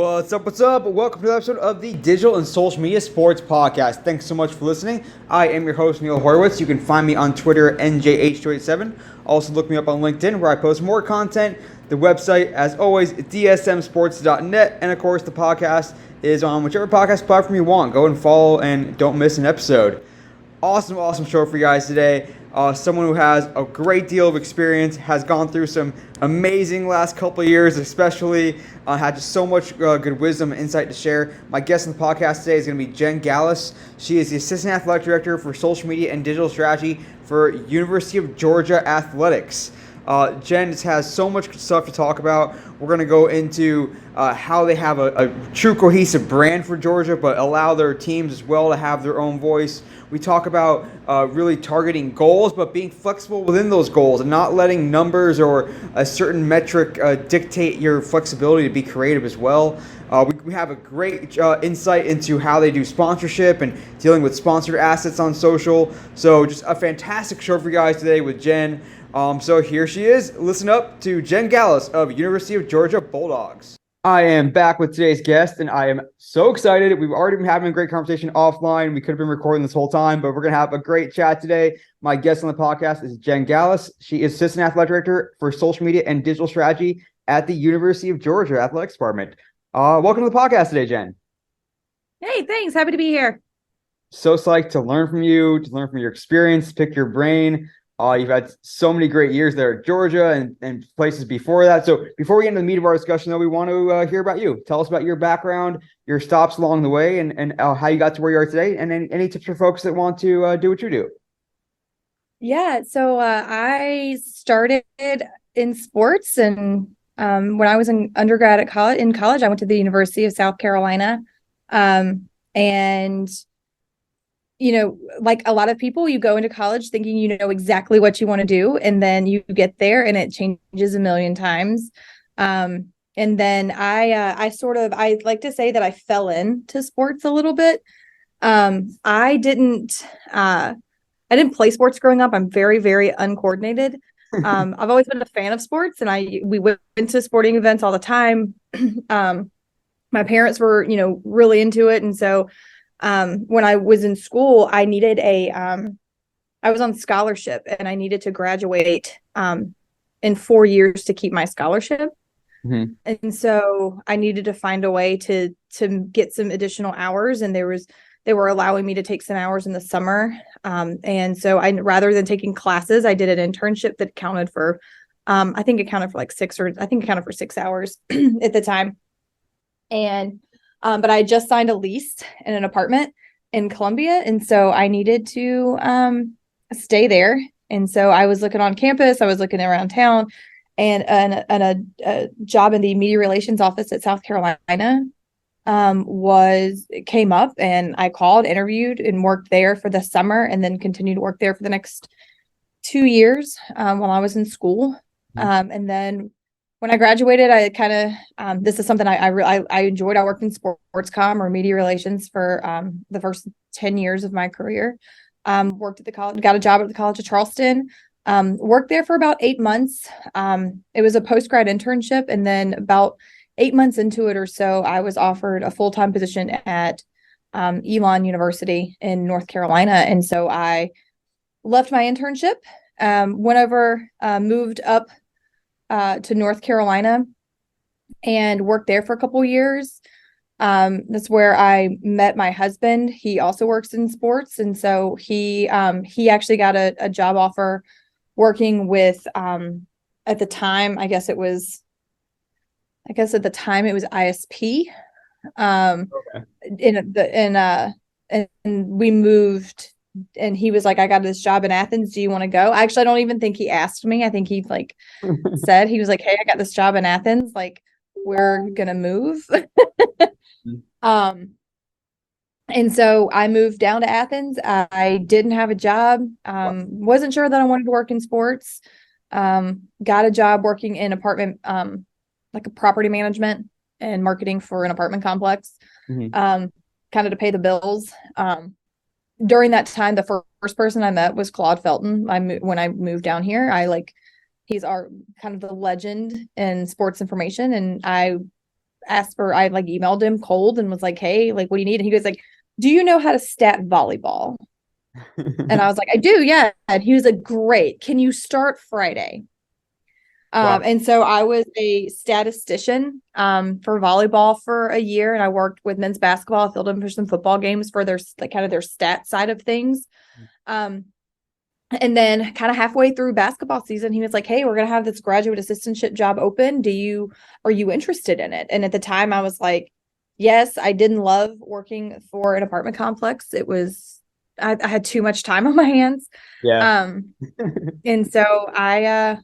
What's up? What's up? Welcome to the episode of the Digital and Social Media Sports Podcast. Thanks so much for listening. I am your host, Neil Horowitz. You can find me on Twitter, NJH287. Also, look me up on LinkedIn, where I post more content. The website, as always, dsmsports.net. And, of course, the podcast is on whichever podcast platform you want. Go and follow and don't miss an episode. Awesome show for you guys today. Someone who has a great deal of experience, has gone through some amazing last couple of years, especially had just so much good wisdom and insight to share. My guest on the podcast today is going to be Jen Galas. She is the Assistant Athletic Director for Social Media and Digital Strategy for University of Georgia Athletics. Jen has so much stuff to talk about. We're going to go into how they have a true cohesive brand for Georgia, but allow their teams as well to have their own voice. We talk about really targeting goals, but being flexible within those goals and not letting numbers or a certain metric dictate your flexibility to be creative as well. We have a great insight into how they do sponsorship and dealing with sponsored assets on social. So just a fantastic show for you guys today with Jen. So here she is. Listen up to Jen Galas of University of Georgia Bulldogs. I am back with today's guest, and I am so excited. We've already been having a great conversation offline. We could have been recording this whole time, but we're going to have a great chat today. My guest on the podcast is Jen Galas. She is Assistant Athletic Director for Social Media and Digital Strategy at the University of Georgia Athletics Department. Welcome to the podcast today, Jen. Hey, thanks. Happy to be here. So psyched to learn from you, to learn from your experience, pick your brain. You've had so many great years there at Georgia and places before that. So before we get into the meat of our discussion, though, we want to hear about you. Tell us about your background, your stops along the way, and how you got to where you are today, and then any tips for folks that want to do what you do. Yeah, so I started in sports, and when I was in undergrad at college, I went to the University of South Carolina, and like a lot of people, you go into college thinking you know exactly what you want to do, and then you get there and it changes a million times. And then I like to say that I fell into sports a little bit. I didn't play sports growing up. I'm very, very uncoordinated. I've always been a fan of sports, and we went to sporting events all the time. My parents were, really into it, and so when I was in school, I was on scholarship, and I needed to graduate in 4 years to keep my scholarship. Mm-hmm. And so I needed to find a way to get some additional hours, and they were allowing me to take some hours in the summer. And so rather than taking classes, I did an internship that counted for, I think it counted for 6 hours at the time. And but I just signed a lease in an apartment in Columbia. And so I needed to stay there. And so I was looking on campus, I was looking around town, and a job in the media relations office at South Carolina came up, and I called, interviewed, and worked there for the summer, and then continued to work there for the next 2 years while I was in school. And then when I graduated, I kind of, this is something I enjoyed. I worked in sports comm or media relations for the first 10 years of my career. Worked at the college, got a job at the College of Charleston, worked there for about 8 months. It was a post-grad internship. And then about 8 months into it or so, I was offered a full-time position at Elon University in North Carolina. And so I left my internship, went over, moved up to North Carolina, and worked there for a couple years. That's where I met my husband. He also works in sports, and so he actually got a job offer working with at the time I guess at the time it was ISP. Okay. And we moved. And he was like, I got this job in Athens. Do you want to go? Actually, I don't even think he asked me. I think he said, he was like, hey, I got this job in Athens. Like, we're going to move. And so I moved down to Athens. I didn't have a job. Wasn't sure that I wanted to work in sports. Got a job working in apartment, like a property management and marketing for an apartment complex, kind of to pay the bills. During that time, the first person I met was Claude Felton. When I moved down here, he's our kind of the legend in sports information. And I I like emailed him cold and was like, hey, like, what do you need? And he goes like, do you know how to stat volleyball? And I was like, I do, yeah. And he was like, great. Can you start Friday? Wow. And so I was a statistician for volleyball for a year, and I worked with men's basketball. I filled in for some football games for their like kind of their stat side of things. Um, and then kind of halfway through basketball season, he was like, hey, we're gonna have this graduate assistantship job open. Are you interested in it? And at the time I was like, yes. I didn't love working for an apartment complex. I had too much time on my hands. Yeah. Um, and so I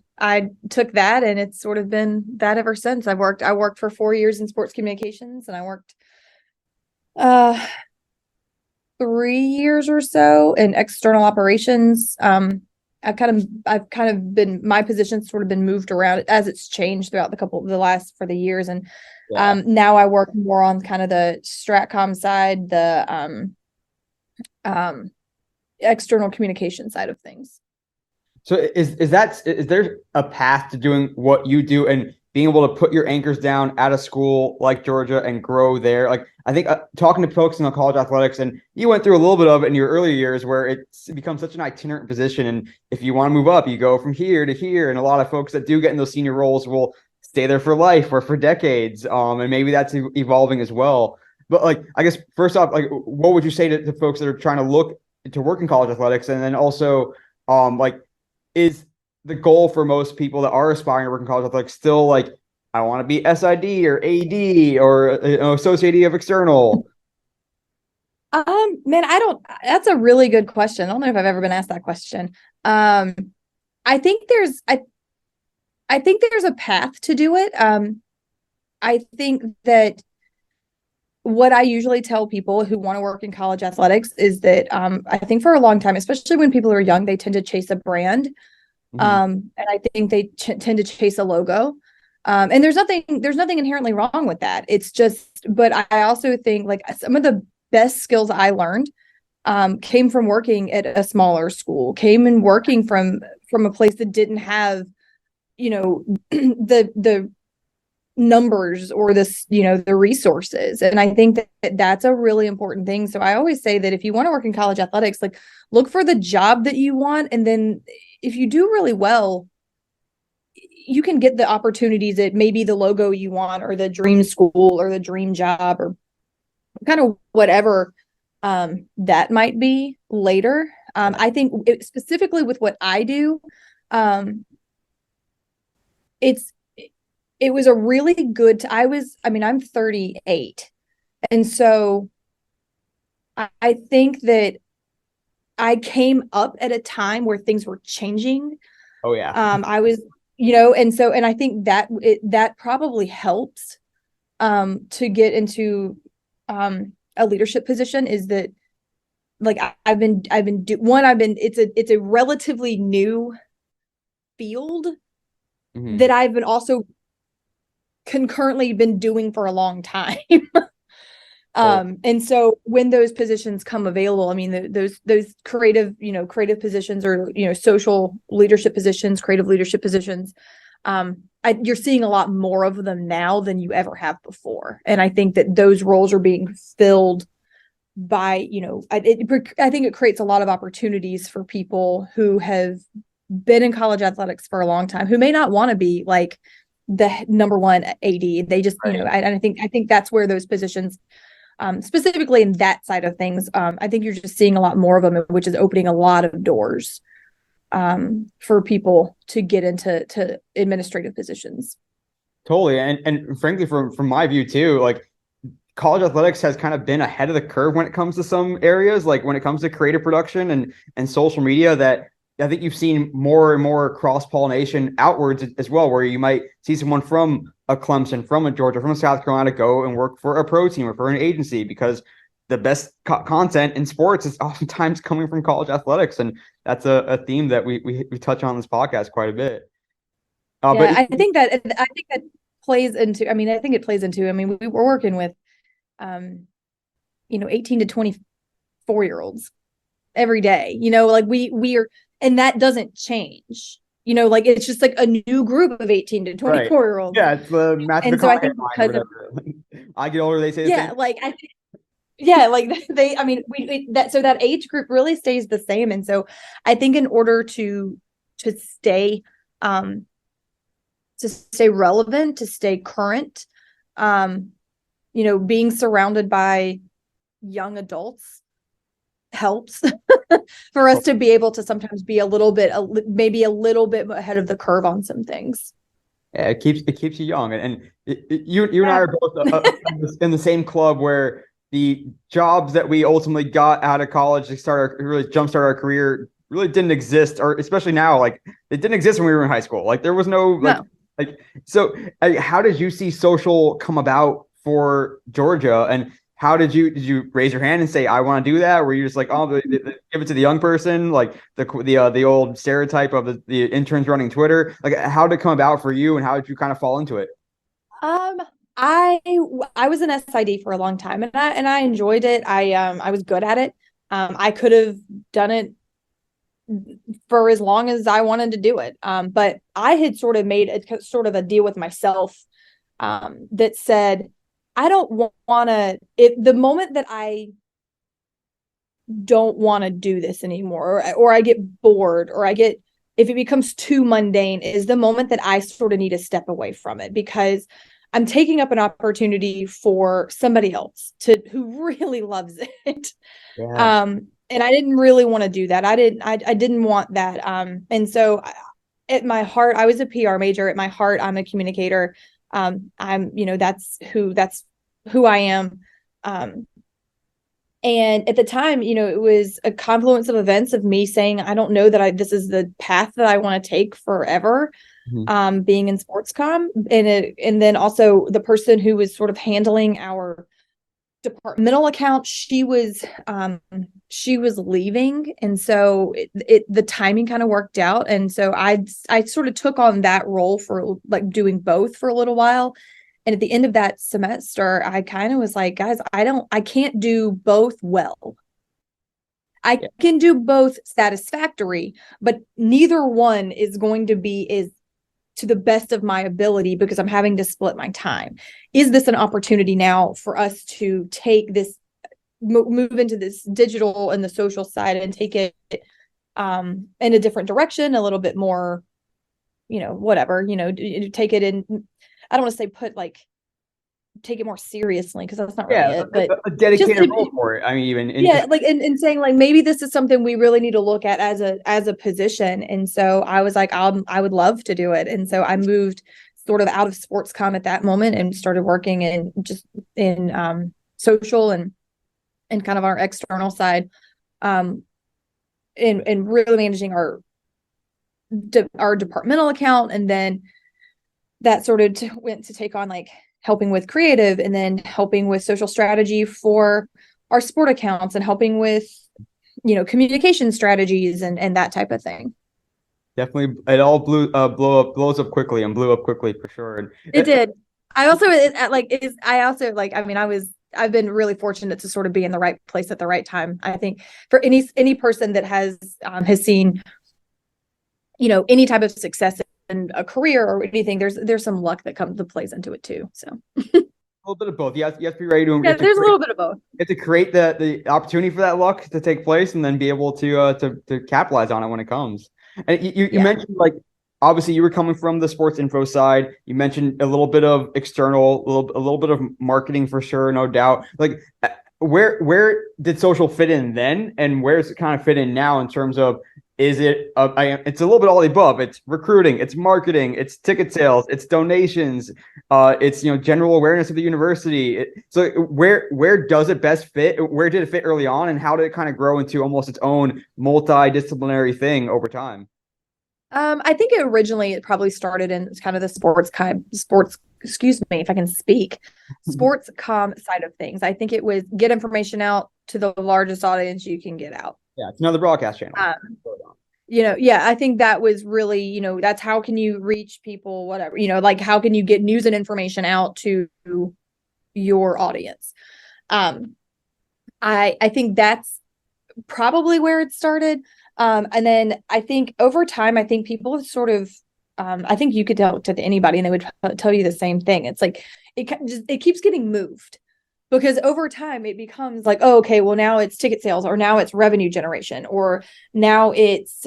took that, and it's sort of been that ever since. I worked for 4 years in sports communications, and I worked uh 3 years or so in external operations. I've kind of been my position's sort of been moved around as it's changed throughout the last for the years. And Yeah. now I work more on kind of the stratcom side, the um external communication side of things. So is there a path to doing what you do and being able to put your anchors down at a school like Georgia and grow there? Like I think talking to folks in the college athletics, and you went through a little bit of it in your earlier years where it becomes such an itinerant position, and if you want to move up, you go from here to here, and a lot of folks that do get in those senior roles will stay there for life or for decades, and maybe that's evolving as well. But like I guess first off, like what would you say to folks that are trying to look to work in college athletics, and then also like is the goal for most people that are aspiring to work in college athletics still like I want to be SID or AD or associate of external? Man, I don't, that's a really good question. I don't know if I've ever been asked that question. Um, I think I think there's a path to do it. I think that what I usually tell people who want to work in college athletics is that I think for a long time, especially when people are young, they tend to chase a brand. Mm-hmm. And I think they tend to chase a logo. And there's nothing inherently wrong with that. It's just, but I also think like some of the best skills I learned came from working at a smaller school, came and working from a place that didn't have, you know, the numbers or this, the resources. And I think that that's a really important thing. So I always say that if you want to work in college athletics, like look for the job that you want. And then if you do really well, you can get the opportunities that maybe the logo you want or the dream school or the dream job or kind of whatever that might be later. I think specifically with what I do, um, it's it was a really good I'm 38, and so I think that I came up at a time where things were changing. Oh yeah. I was, and I think that probably helps to get into a leadership position. Is that like it's a relatively new field Mm-hmm. that I've been also concurrently been doing for a long time. Oh, And so when those positions come available, I mean, those creative positions or, social leadership positions, creative leadership positions, you're seeing a lot more of them now than you ever have before. And I think that those roles are being filled by, I think it creates a lot of opportunities for people who have been in college athletics for a long time, who may not want to be like the number one AD. They just, right. I think that's where those positions, specifically in that side of things, I think you're just seeing a lot more of them, which is opening a lot of doors for people to get into administrative positions. Totally. And frankly, from my view too, like college athletics has kind of been ahead of the curve when it comes to some areas, like when it comes to creative production and social media, that I think you've seen more and more cross pollination outwards as well, where you might see someone from a Clemson, from a Georgia, from a South Carolina go and work for a pro team or for an agency, because the best content in sports is oftentimes coming from college athletics, and that's a theme that we touch on this podcast quite a bit. But Yeah, I think that plays into. I mean, I think it plays into. I mean, we're working with, 18 to 24-year-olds every day. Like we are, and that doesn't change. like it's just like a new group of 18 to Right. 24 year olds. Yeah, it's the Matthew And so I McConaughey think line or because of, whatever. I get older, they say the yeah, same. like I think, yeah, like I mean, so that age group really stays the same. And so I think in order to stay, um, to stay relevant, to stay current, um, being surrounded by young adults helps for us to be able to sometimes be maybe a little bit ahead of the curve on some things. Yeah, it keeps you young, and you and I are both in the same club where the jobs that we ultimately got out of college to really jumpstart our career really didn't exist, or especially now, like it didn't exist when we were in high school. Like there was no No. like so. How did you see social come about for Georgia, and how did you raise your hand and say I want to do that? Were you just like, oh, give it to the young person, like the old stereotype of the interns running Twitter? Like, how did it come about for you, and how did you kind of fall into it? Um, I I was an SID for a long time, and I enjoyed it. I was good at it. I could have done it for as long as I wanted to do it. But I had sort of made a sort of a deal with myself, that said, I don't want to. The moment that I don't want to do this anymore, or I get bored, or if it becomes too mundane, is the moment that I sort of need to step away from it, because I'm taking up an opportunity for somebody else who really loves it. Yeah. And I didn't really want to do that. I didn't want that. And so at my heart, I was a PR major. At my heart, I'm a communicator. That's who I am. And at the time, it was a confluence of events of me saying, I don't know that this is the path that I want to take forever. Mhm. Being in sports comm, and then also the person who was sort of handling our departmental account, she was leaving, and so the timing kind of worked out, and so I sort of took on that role for like doing both for a little while. And at the end of that semester, I kind of was like, guys, I can't do both well. I Yeah. can do both satisfactory, but neither one is going to be as to the best of my ability, because I'm having to split my time. Is this an opportunity now for us to take this, move into this digital and the social side, and take it in a different direction, a little bit more, whatever, take it in. I don't want to say take it more seriously, because that's not really Yeah, it, but a just dedicated role for it. I mean, even yeah, like and saying like maybe this is something we really need to look at as a position. And so I was like, I would love to do it. And so I moved sort of out of sports comm at that moment and started working in social and kind of our external side, um and really managing our departmental account. And then that sort of went to take on like helping with creative, and then helping with social strategy for our sport accounts, and helping with communication strategies and that type of thing. definitely it all blows up quickly and blew up quickly for sure. And It did. I also like is I also like I mean I've been really fortunate to sort of be in the right place at the right time. I think for any person that has seen any type of success in a career or anything, there's some luck that plays into it too. So a little bit of both. You have to be ready to, yeah, there's a little bit of both. you have to create the opportunity for that luck to take place, and then be able to capitalize on it when it comes. And you Yeah. mentioned, like, obviously you were coming from the sports info side. You mentioned a little bit of external, a little bit of marketing for sure, no doubt. Like, where did social fit in then, and where does it kind of fit in now in terms of, is it it's a little bit all the above. It's recruiting, it's marketing, it's ticket sales, it's donations, it's general awareness of the university. So where does it best fit? Where did it fit early on, and how did it kind of grow into almost its own multidisciplinary thing over time? I think it probably started in kind of the sports, excuse me if I can speak, sports com side of things. I think it was get information out to the largest audience you can get out. Yeah, it's another broadcast channel. Yeah, I think that was really, that's how can you reach people, whatever, like how can you get news and information out to your audience? I think that's probably where it started. And then I think over time, I think people have sort of, I think you could tell to anybody and they would tell you the same thing. It's like, it keeps getting moved because over time it becomes like, oh, okay, well now it's ticket sales, or now it's revenue generation, or now it's,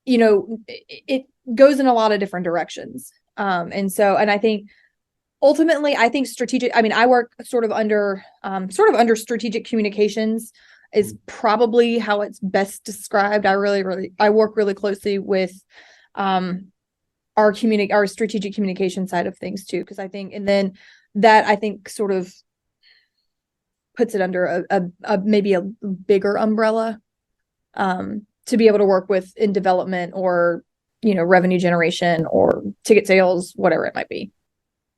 it goes in a lot of different directions. And I think ultimately, I think strategic, I mean, I work sort of under strategic communications is probably how it's best described. I work really closely with our strategic communication side of things too, because I think, and then that I think sort of puts it under a maybe a bigger umbrella to be able to work with in development, or revenue generation, or ticket sales, whatever it might be.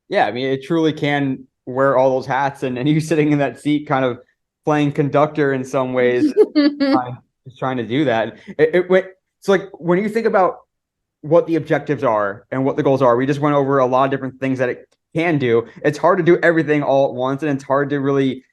Yeah, I mean, it truly can wear all those hats, and you sitting in that seat, kind of playing conductor in some ways, trying to do that. So, like, when you think about what the objectives are and what the goals are, we just went over a lot of different things that it can do. It's hard to do everything all at once, and it's hard to really,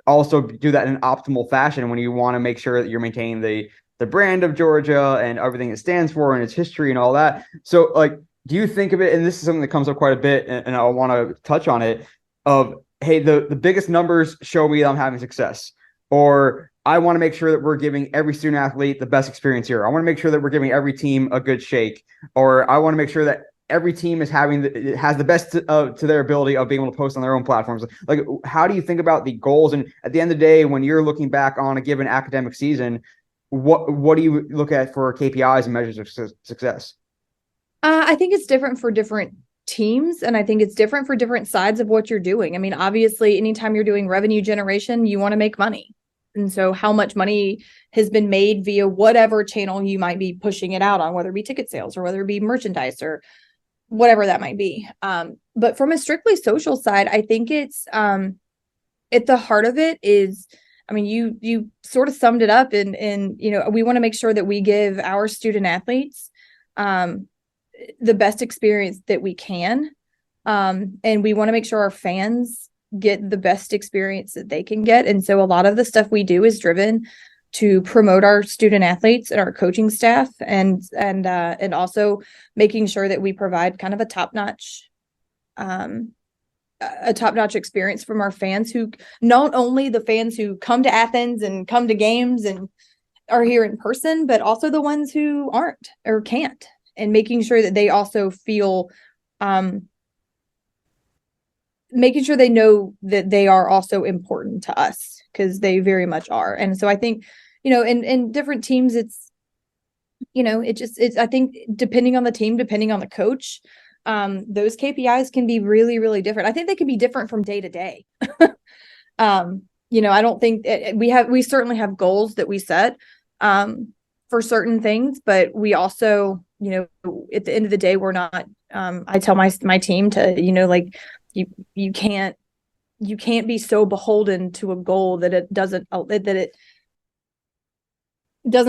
also do that in an optimal fashion when you want to make sure that you're maintaining the brand of Georgia and everything it stands for and its history and all that. So, like, do you think of it, and this is something that comes up quite a bit, and I want to touch on it, of, hey, the biggest numbers show me that I'm having success, or I want to make sure that we're giving every student athlete the best experience here. I want to make sure that we're giving every team a good shake, or I want to make sure that every team is has the best to their ability of being able to post on their own platforms. Like, how do you think about the goals? And at the end of the day, when you're looking back on a given academic season, what do you look at for KPIs and measures of success? I think it's different for different teams, and I think it's different for different sides of what you're doing. I mean, obviously, anytime you're doing revenue generation, you want to make money. And so how much money has been made via whatever channel you might be pushing it out on, whether it be ticket sales or whether it be merchandise or whatever that might be. But from a strictly social side, I think it's at the heart of it is, I mean, you sort of summed it up in we want to make sure that we give our student athletes the best experience that we can. And we want to make sure our fans get the best experience that they can get. And so a lot of the stuff we do is driven to promote our student athletes and our coaching staff, and also making sure that we provide kind of a top-notch experience from our fans, who not only the fans who come to Athens and come to games and are here in person, but also the ones who aren't or can't, and making sure that they also feel making sure they know that they are also important to us, because they very much are. And so I think, in different teams, it's, I think depending on the team, depending on the coach, those KPIs can be really, really different. I think they can be different from day to day. I don't think we certainly have goals that we set for certain things, but we also, at the end of the day, we're not, I tell my team to, like, you can't be so beholden to a goal that it doesn't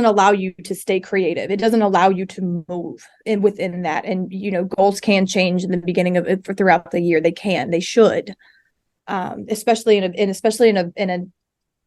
allow you to stay creative. It doesn't allow you to move within that. And, goals can change in the beginning of it throughout the year. They should, especially in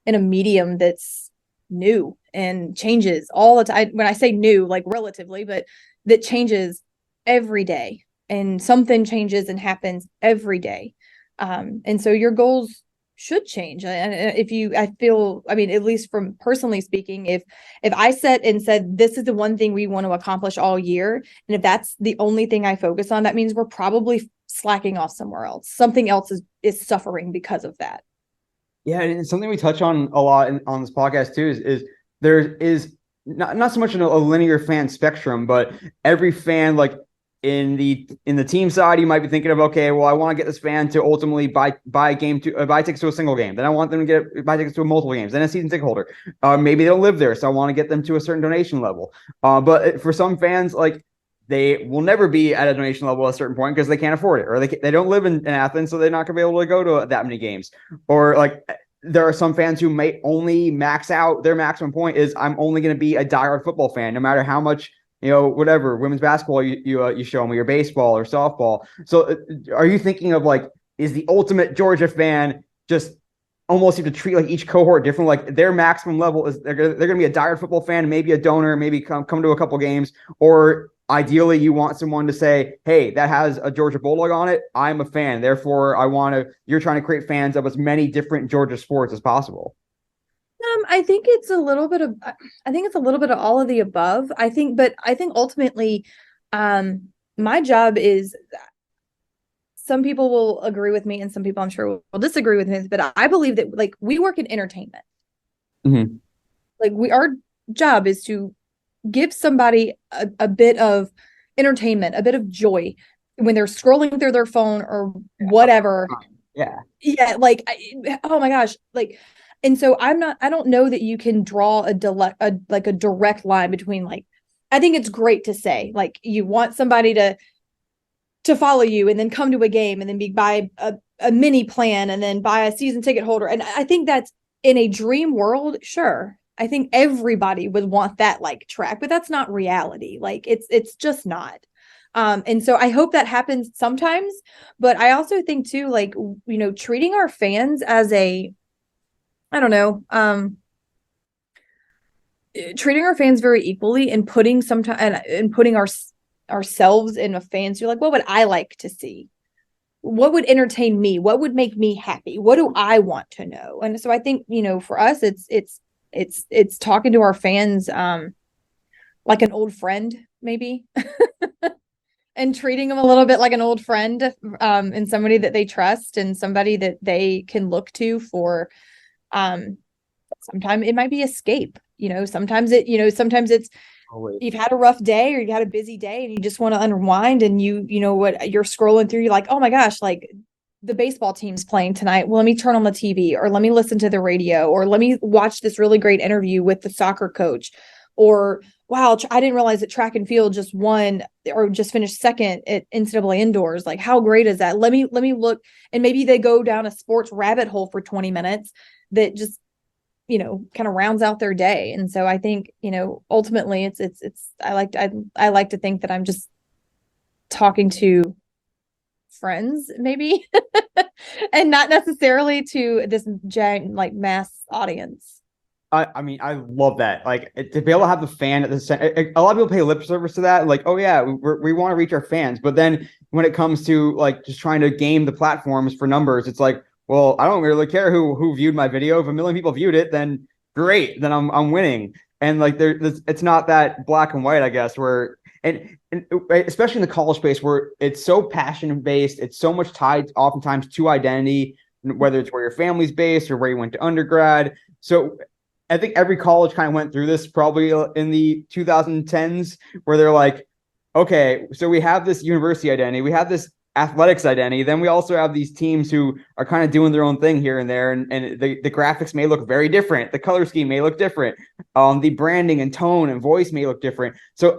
a medium that's new and changes all the time. When I say new, like relatively, but that changes every day, and something changes and happens every day. And so your goals should change. And at least from personally speaking, if I set and said, this is the one thing we want to accomplish all year, and if that's the only thing I focus on, that means we're probably slacking off somewhere else. Something else is suffering because of that. Yeah, and it's something we touch on a lot on this podcast too, is there is not so much a linear fan spectrum, but every fan, like, in the team side, you might be thinking of, okay, well, I want to get this fan to ultimately buy tickets to a single game. Then I want them to buy tickets to multiple games. Then a season ticket holder. Maybe they'll live there, so I want to get them to a certain donation level. But for some fans, like, they will never be at a donation level at a certain point because they can't afford it, or they don't live in Athens, so they're not going to be able to go to that many games. Or, like, there are some fans who may only max out their maximum point is, I'm only going to be a diehard football fan, no matter how much, whatever women's basketball you show me, or baseball or softball. So are you thinking of, like, is the ultimate Georgia fan just almost have to treat like each cohort different. Like their maximum level is they're gonna be a diehard football fan, maybe a donor, maybe come to a couple games, or ideally you want someone to say, hey, that has a Georgia Bulldog on it. I'm a fan. Therefore, you're trying to create fans of as many different Georgia sports as possible. I think it's a little bit of all of the above. But I think ultimately, my job is, some people will agree with me and some people I'm sure will disagree with me, but I believe that like we work in entertainment. Mm-hmm. Like our job is to give somebody a bit of entertainment, a bit of joy when they're scrolling through their phone or whatever. Yeah. Yeah, like oh my gosh, like, and so I don't know that you can draw a direct line between, like, I think it's great to say like you want somebody to follow you and then come to a game and then buy a mini plan and then buy a season ticket holder. And I think that's, in a dream world, sure. I think everybody would want that like track, but that's not reality. Like it's just not. And so I hope that happens sometimes, but I also think too, like, treating our fans as I don't know, treating our fans very equally and putting ourselves in a fans. You're like, what would I like to see? What would entertain me? What would make me happy? What do I want to know? And so I think, for us, it's talking to our fans, like an old friend, maybe, and treating them a little bit like an old friend, and somebody that they trust and somebody that they can look to for, sometimes it might be escape, sometimes it's, you've had a rough day or you've had a busy day and you just want to unwind, and you know what, you're scrolling through, you're like, oh my gosh, like the baseball team's playing tonight. Well, let me turn on the TV, or let me listen to the radio, or let me watch this really great interview with the soccer coach, or wow, I didn't realize that track and field just won or just finished second at NCAA indoors. Like, how great is that? Let me look. And maybe they go down a sports rabbit hole for 20 minutes that just, kind of rounds out their day. And so I think, ultimately it's I like to think that I'm just talking to friends, maybe, and not necessarily to this giant like mass audience. I mean, I love that. Like, to be able to have the fan at the center. A lot of people pay lip service to that. Like, oh yeah, we want to reach our fans. But then when it comes to like just trying to game the platforms for numbers, it's like, well, I don't really care who viewed my video. If a million people viewed it, then great, then I'm winning. And like it's not that black and white, I guess. Where and especially in the college space where it's so passion based, it's so much tied oftentimes to identity, whether it's where your family's based or where you went to undergrad. So I think every college kind of went through this probably in the 2010s where they're like, okay, so we have this university identity, we have this athletics identity, then we also have these teams who are kind of doing their own thing here and there, and the graphics may look very different, the color scheme may look different, the branding and tone and voice may look different. So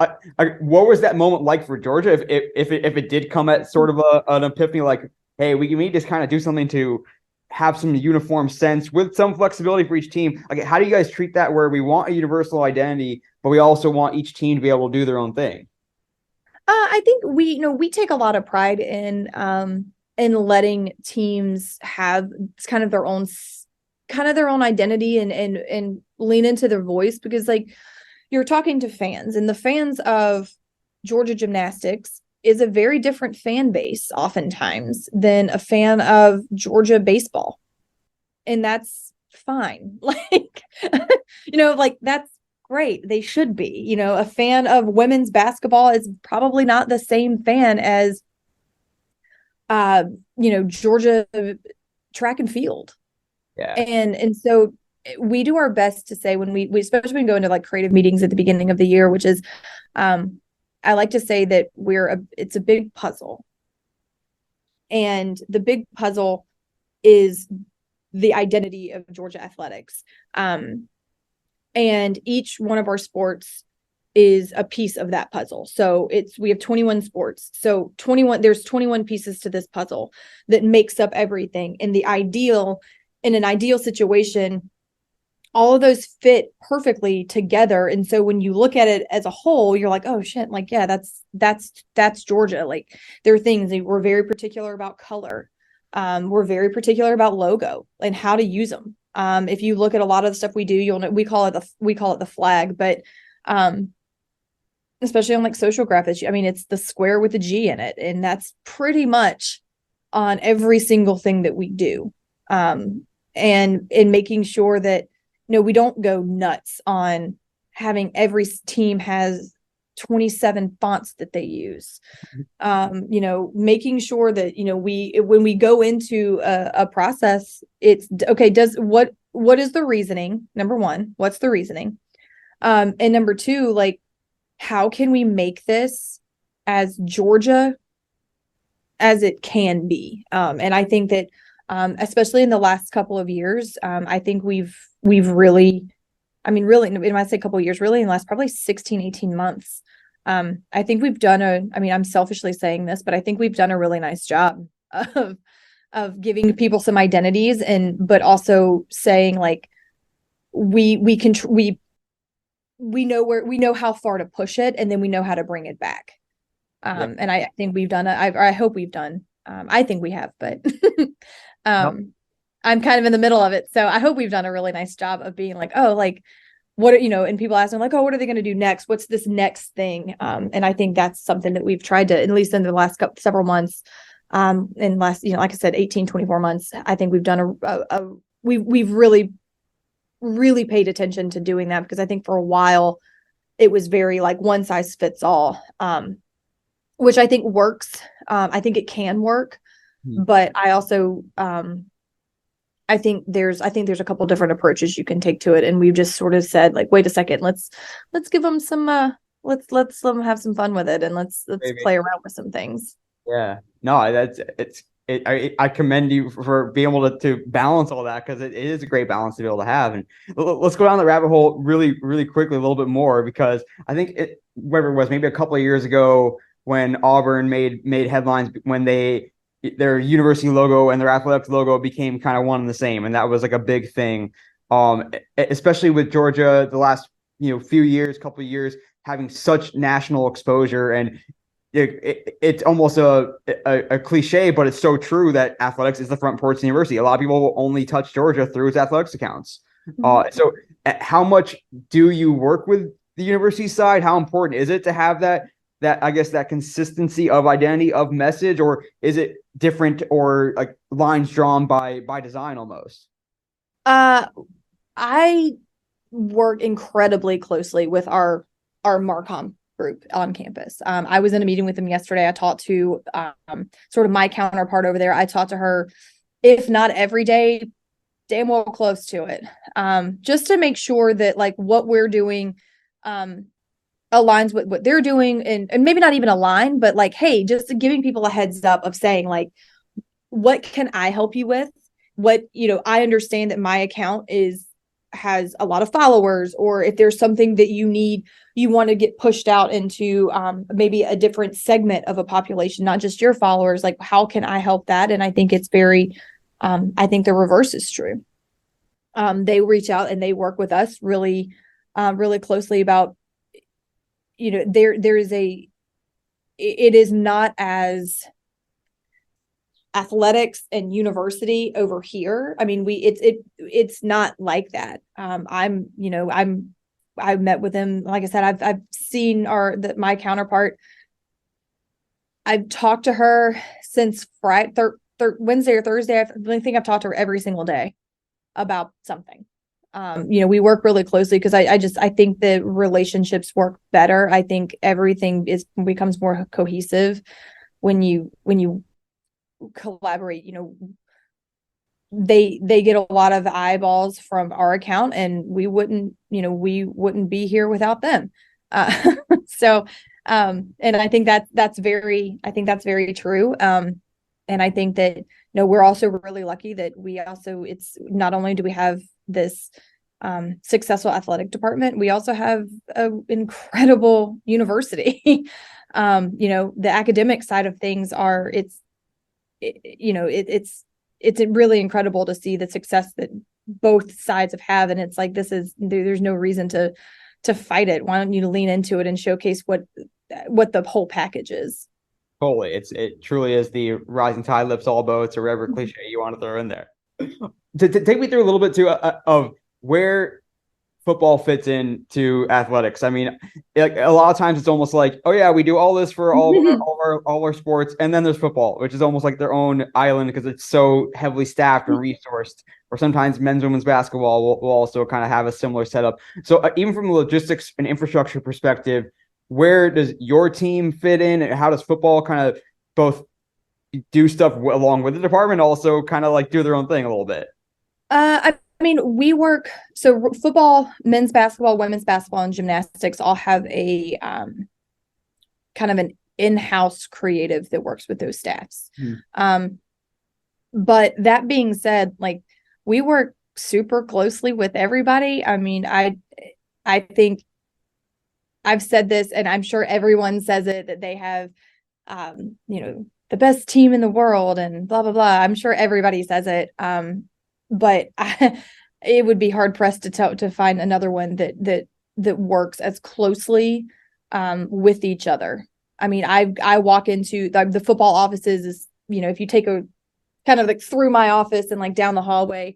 what was that moment like for Georgia, if it did come at sort of an epiphany, like, hey, we need to just kind of do something to have some uniform sense with some flexibility for each team? Like, how do you guys treat that where we want a universal identity, but we also want each team to be able to do their own thing? I think we take a lot of pride in letting teams have kind of their own identity and lean into their voice, because like you're talking to fans, and the fans of Georgia gymnastics is a very different fan base oftentimes than a fan of Georgia baseball. And that's fine. Like, like that's great. They should be. A fan of women's basketball is probably not the same fan as Georgia track and field. Yeah. And so we do our best to say, when we especially when we go into like creative meetings at the beginning of the year, which is I like to say that it's a big puzzle. And the big puzzle is the identity of Georgia athletics. And each one of our sports is a piece of that puzzle. So we have 21 sports. So there's 21 pieces to this puzzle that makes up everything. In an ideal situation, all of those fit perfectly together. And so when you look at it as a whole, you're like, oh shit, like, yeah, that's Georgia. Like, there are things that we're very particular about color. We're very particular about logo and how to use them. If you look at a lot of the stuff we do, you'll know we call it the flag, but especially on like social graphics, I mean, it's the square with the G in it, and that's pretty much on every single thing that we do. And in making sure that we don't go nuts on having every team has 27 fonts that they use. Making sure that when we go into a process, it's okay. What is the reasoning? Number one, what's the reasoning? And number two, like, how can we make this as Georgia as it can be? And I think that especially in the last couple of years, I think we've really, I mean, really, when I say a couple of years, really in the last probably 16, 18 months, I think we've done I'm selfishly saying this, but I think we've done a really nice job of giving people some identities, but also saying like, we know how far to push it, and then we know how to bring it back. And I think we've done I hope we've done, I think we have, but I'm kind of in the middle of it. So I hope we've done a really nice job of being like, oh, like, what, and people ask them like, oh, what are they going to do next? What's this next thing? And I think that's something that we've tried to, at least in the last several months, in last, like I said, 18, 24 months, I think we've done we've really, really paid attention to doing that, because I think for a while it was very like one size fits all, which I think works. I think it can work, but I also, I think there's a couple different approaches you can take to it. And we've just sort of said like, wait a second, let's give them some, let's let them have some fun with it. And let's play around with some things. Yeah, no, I commend you for being able to balance all that, because it is a great balance to be able to have. And let's go down the rabbit hole really, really quickly a little bit more, because I think whatever it was, maybe a couple of years ago when Auburn made headlines when their university logo and their athletics logo became kind of one and the same, and that was like a big thing. Especially with Georgia the last couple of years having such national exposure, and it's almost a cliche, but it's so true that athletics is the front porch of the university. A lot of people will only touch Georgia through its athletics accounts. So how much do you work with the university side? How important is it to have that I guess that consistency of identity, of message, or is it different, or like lines drawn by design almost? I work incredibly closely with our Marcom group on campus. I was in a meeting with them yesterday. I talked to sort of my counterpart over there. I talked to her, if not every day, damn well close to it, just to make sure that like what we're doing aligns with what they're doing, and maybe not even align, but like, hey, just giving people a heads up of saying like, what can I help you with? What, I understand that my account has a lot of followers, or if there's something that you want to get pushed out into maybe a different segment of a population, not just your followers, like how can I help that? And I think it's very, I think the reverse is true. They reach out and they work with us really, really closely about, it is not as athletics and university over here. I mean, it's not like that. I've met with them. Like I said, I've seen my counterpart. I've talked to her since Friday, Wednesday or Thursday. I think I've talked to her every single day about something. We work really closely because I think the relationships work better. I think everything becomes more cohesive when you collaborate. They get a lot of eyeballs from our account, and we wouldn't be here without them. So and I think that's very true. And I think that we're also really lucky that it's not only do we have this successful athletic department, we also have an incredible university. The academic side of things it's really incredible to see the success that both sides have had. And it's like, there's no reason to fight it. Why don't you lean into it and showcase what the whole package is? Totally. It truly is the rising tide lifts all boats, or whatever cliche you want to throw in there. To take me through a little bit too of where football fits into athletics. I mean, like a lot of times it's almost like, oh yeah, we do all this for all our sports, and then there's football, which is almost like their own island because it's so heavily staffed and resourced. Or sometimes men's, women's basketball will also kind of have a similar setup. So even from a logistics and infrastructure perspective, where does your team fit in, and how does football kind of both do stuff along with the department, also kind of like do their own thing a little bit? I mean, we work so football, men's basketball, women's basketball, and gymnastics all have a kind of an in-house creative that works with those staffs. But that being said, like we work super closely with everybody. I mean, I think I've said this, and I'm sure everyone says it, that they have, the best team in the world and blah, blah, blah. I'm sure everybody says it. But it would be hard pressed to find another one that works as closely with each other. I mean, I walk into the football offices is, if you take a kind of like through my office and like down the hallway,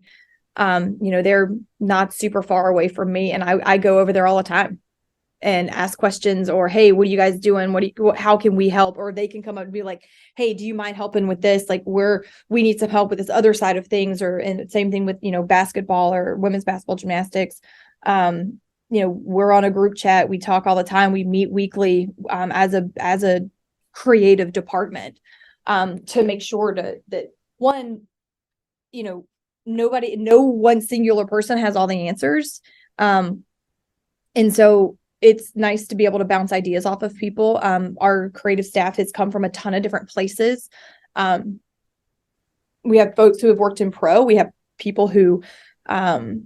they're not super far away from me, and I go over there all the time and ask questions, or, hey, what are you guys doing? How can we help? Or they can come up and be like, hey, do you mind helping with this? Like we need some help with this other side of things. And same thing with, basketball or women's basketball, gymnastics. We're on a group chat. We talk all the time. We meet weekly as a creative department to make sure that one, no one singular person has all the answers. And so it's nice to be able to bounce ideas off of people. Our creative staff has come from a ton of different places. We have folks who have worked in pro. We have people who, went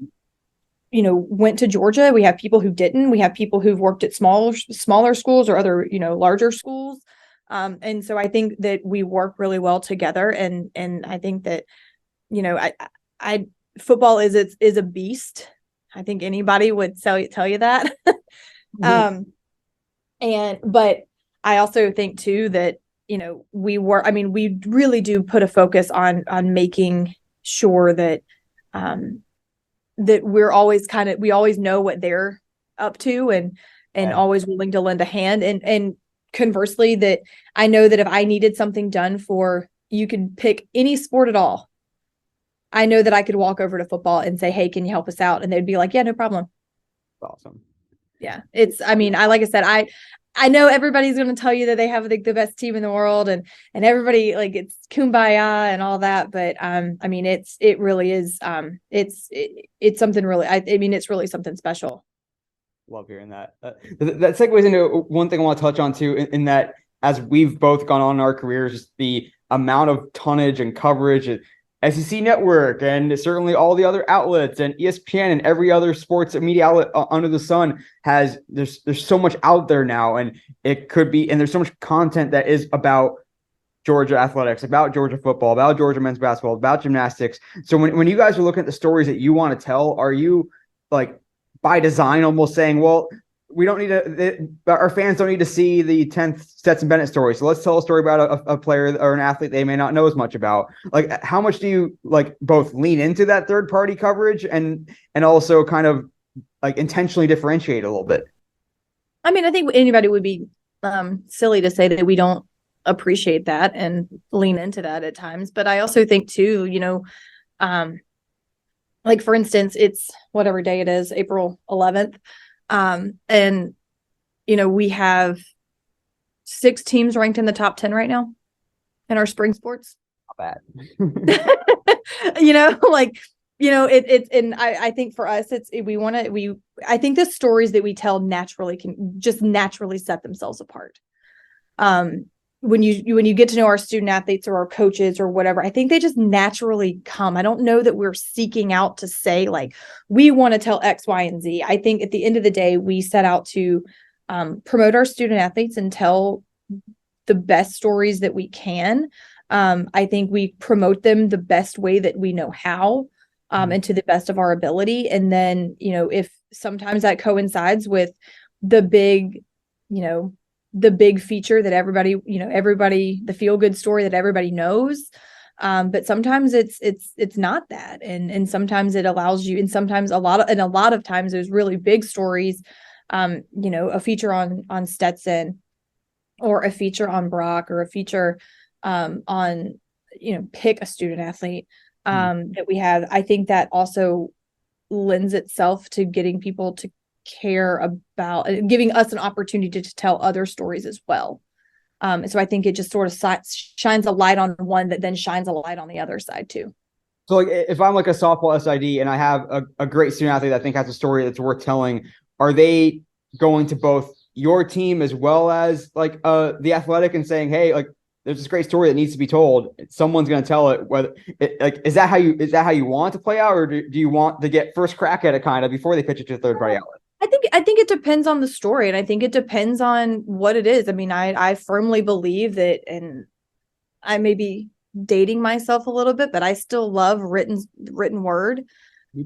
to Georgia. We have people who didn't. We have people who've worked at smaller schools or other, larger schools. And so I think that we work really well together. And I think that, I football is a beast. I think anybody would tell you that. But I also think too that, we really do put a focus on making sure that, that we're always we always know what they're up to and always willing to lend a hand. And conversely, that I know that if I needed something done you could pick any sport at all. I know that I could walk over to football and say, hey, can you help us out? And they'd be like, yeah, no problem. Awesome. Yeah. Like I said, I know everybody's going to tell you that they have the best team in the world and everybody, like, it's kumbaya and all that. But, it really is, it's something really, it's really something special. Love hearing that. That segues into one thing I want to touch on too, in that as we've both gone on in our careers, just the amount of tonnage and coverage at SEC Network and certainly all the other outlets and ESPN and every other sports media outlet under the sun there's so much out there now, and there's so much content that is about Georgia athletics, about Georgia football, about Georgia men's basketball, about gymnastics. So when you guys are looking at the stories that you want to tell, are you like by design almost saying, well, we don't need our fans don't need to see the 10th Stetson Bennett story, so let's tell a story about a player or an athlete they may not know as much about? Like, how much do you like both lean into that third party coverage and also kind of like intentionally differentiate a little bit? I think anybody would be silly to say that we don't appreciate that and lean into that at times. But I also think too, like for instance, it's whatever day it is, April 11th. And we have 6 teams ranked in the top 10 right now in our spring sports. Not bad. I think for us, I think the stories that we tell can naturally set themselves apart. When you get to know our student athletes or our coaches or whatever, I think they just naturally come. I don't know that we're seeking out to say like, we want to tell X, Y, and Z. I think at the end of the day, we set out to promote our student athletes and tell the best stories that we can. I think we promote them the best way that we know how, and to the best of our ability. And then, if sometimes that coincides with the big, the big feature that everybody, the feel good story that everybody knows. But sometimes it's not that. And sometimes it allows you, and sometimes a lot of times there's really big stories, a feature on Stetson, or a feature on Brock, or a feature on, pick a student athlete that we have. I think that also lends itself to getting people to care about, giving us an opportunity to tell other stories as well. So I think it just sort of shines a light on one that then shines a light on the other side too. So like if I'm like a softball SID and I have a great student athlete that I think has a story that's worth telling, are they going to both your team as well as like the athletic and saying, hey, like there's this great story that needs to be told. Someone's going to tell it. Whether is that how you want to play out, or do you want to get first crack at it kind of before they pitch it to a third party outlet? I think it depends on the story, and I think it depends on what it is. I mean, I firmly believe that, and I may be dating myself a little bit, but I still love written word.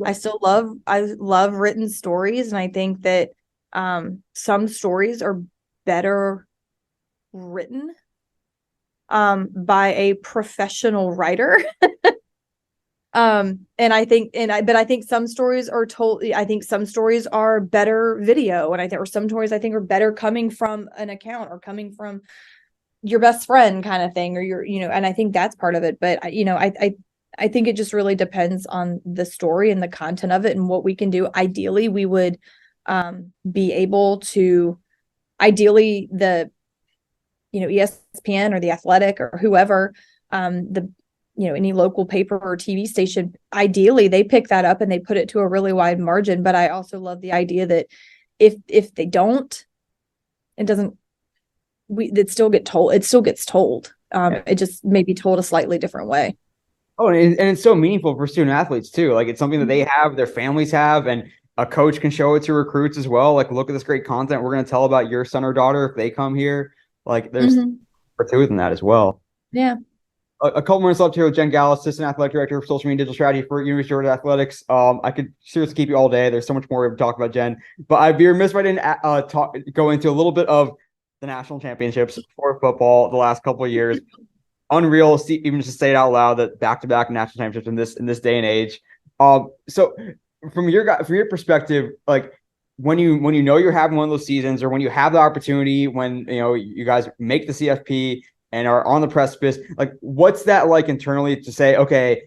I love written stories, and I think that some stories are better written by a professional writer. But I think some stories are told, I think some stories are better video. Or some stories I think are better coming from an account, or coming from your best friend kind of thing, or and I think that's part of it. But I think it just really depends on the story and the content of it and what we can do. Ideally, we would be able to, ideally the, ESPN or the Athletic or whoever, any local paper or TV station, ideally they pick that up and they put it to a really wide margin. But I also love the idea that if they don't, it doesn't, it still gets told. It just may be told a slightly different way. Oh, and it's so meaningful for student athletes too. Like it's something that they have, their families have, and a coach can show it to recruits as well. Like, look at this great content we're going to tell about your son or daughter if they come here. Like, there's more to it than that as well. Yeah. A couple minutes left here with Jen Galas, Assistant Athletic Director of Social Media and Digital Strategy for University of Georgia Athletics. I could seriously keep you all day. There's so much more to talk about, Jen. But I'd be remiss if I didn't go into a little bit of the national championships for football the last couple of years. Unreal, even just to say it out loud, that back-to-back national championships in this day and age. So from your perspective, like when you know you're having one of those seasons, or when you have the opportunity, when you guys make the CFP and are on the precipice, like what's that like internally to say, okay,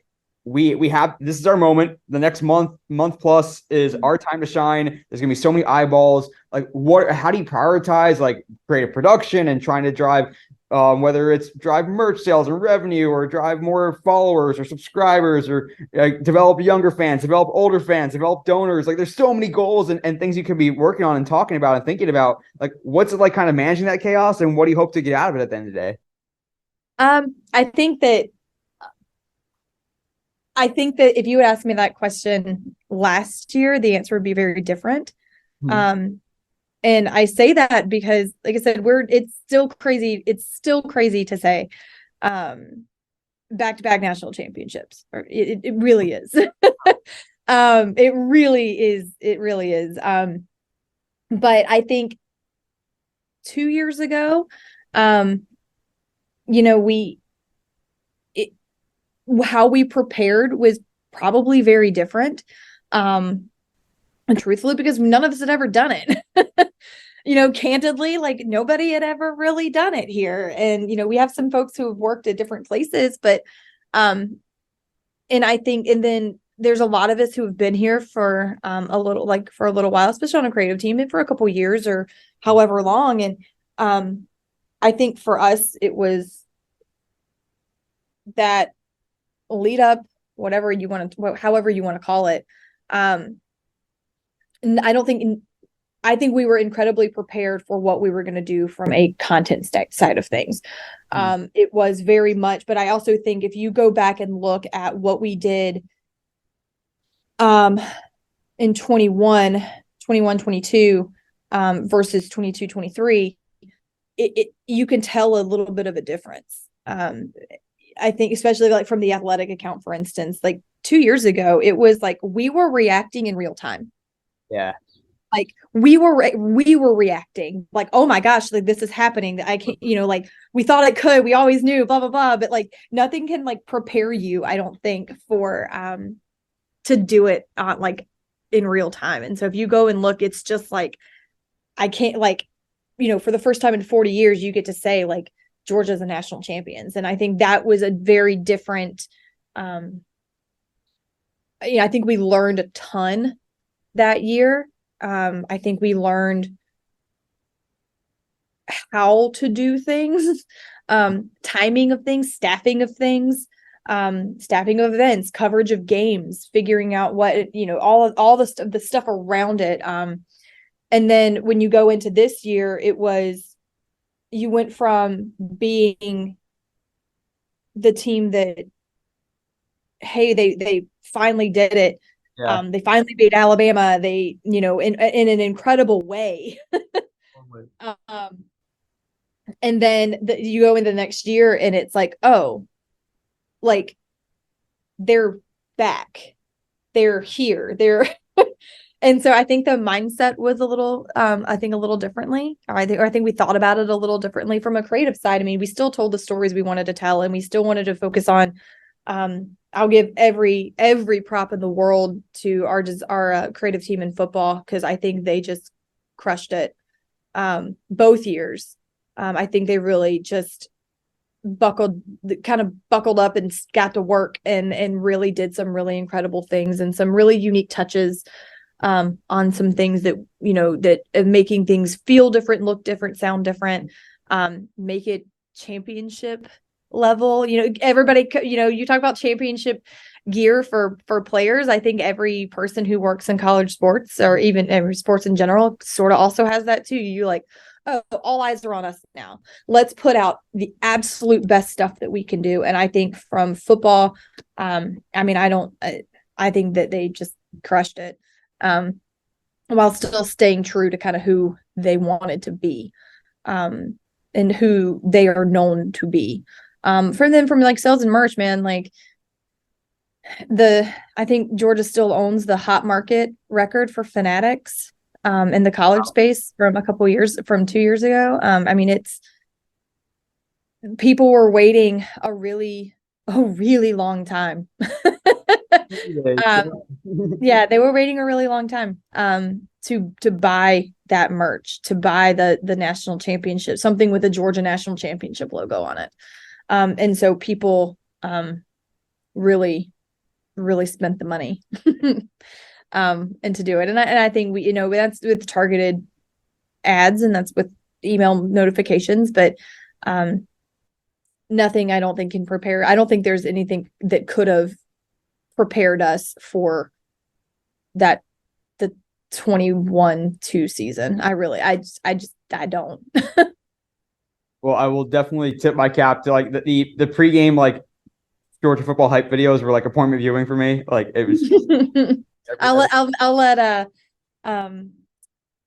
we have, this is our moment. The next month plus is our time to shine. There's gonna be so many eyeballs. Like how do you prioritize like creative production and trying to drive whether it's drive merch sales or revenue, or drive more followers or subscribers, or develop younger fans, develop older fans, develop donors. Like there's so many goals and things you could be working on and talking about and thinking about. Like what's it like kind of managing that chaos, and what do you hope to get out of it at the end of the day? I think that if you would ask me that question last year, the answer would be very different. And I say that because, like I said, it's still crazy. It's still crazy to say back-to-back national championships. It really is. It really is. It really is. But I think 2 years ago, how we prepared was probably very different. And truthfully, because none of us had ever done it. Candidly, like nobody had ever really done it here. And, we have some folks who have worked at different places, but, and I think, and then there's a lot of us who have been here for a little while, especially on a creative team, and for a couple years or however long. And I think for us, it was that lead up, however you want to call it. I think we were incredibly prepared for what we were going to do from a content side of things. It was very much, but I also think if you go back and look at what we did in 22 versus 22, 23, you can tell a little bit of a difference. I think especially like from the athletic account, for instance, like 2 years ago, it was like we were reacting in real time. Yeah. Like we were reacting like, oh my gosh, like this is happening. I can't, like we thought it could, we always knew, blah, blah, blah. But like nothing can like prepare you, I don't think, for to do it on like in real time. And so if you go and look, it's just like I can't like, for the first time in 40 years, you get to say like Georgia's the national champions. And I think that was a very different I think we learned a ton that year. I think we learned how to do things, timing of things, staffing of things, staffing of events, coverage of games, figuring out what, all the stuff around it. And then when you go into this year, you went from being the team that, hey, they finally did it. Yeah. They finally beat Alabama. They, in an incredible way. And then you go into the next year and it's like, oh, like they're back. They're here. And so I think the mindset was a little, I think a little differently. I think we thought about it a little differently from a creative side. I mean, we still told the stories we wanted to tell, and we still wanted to focus on, I'll give every prop in the world to our creative team in football, because I think they just crushed it both years. I think they really just buckled up and got to work and really did some really incredible things and some really unique touches on some things that, that making things feel different, look different, sound different, make it championship level. Everybody, you talk about championship gear for players. I think every person who works in college sports, or even every sports in general, sort of also has that too. You like, oh, all eyes are on us now. Let's put out the absolute best stuff that we can do. And I think from football, I think that they just crushed it, while still staying true to kind of who they wanted to be, and who they are known to be. From like sales and merch, man, like I think Georgia still owns the hot market record for fanatics in the college space from 2 years ago. It's people were waiting a really long time. Yeah, they were waiting a really long time to buy that merch, to buy the national championship, something with the Georgia national championship logo on it. And so people really spent the money and to do it. And I think that's with targeted ads, and that's with email notifications, but nothing I don't think can prepare. I don't think there's anything that could have prepared us for the 21-2 season. I don't. Well, I will definitely tip my cap to like the pregame like Georgia football hype videos were like appointment viewing for me. Like it was. I'll let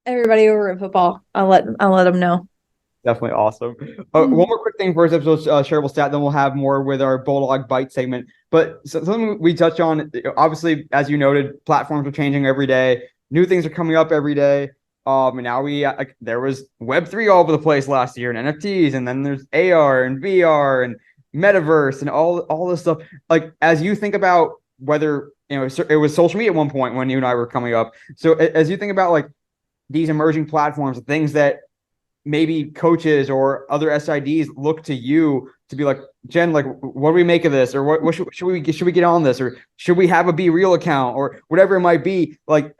everybody over in football. I'll let them know. Definitely awesome. One more quick thing for this episode's shareable stat, then we'll have more with our Bulldog Bite segment. But something we touch on, obviously, as you noted, platforms are changing every day. New things are coming up every day. And now there was Web3 all over the place last year, and NFTs, and then there's AR and VR and metaverse and all this stuff. Like as you think about whether it was social media at one point when you and I were coming up. So as you think about like these emerging platforms, things that maybe coaches or other SIDs look to you to be like, Jen, like, what do we make of this? Or what should we get on this? Or should we have a Be Real account or whatever it might be? Like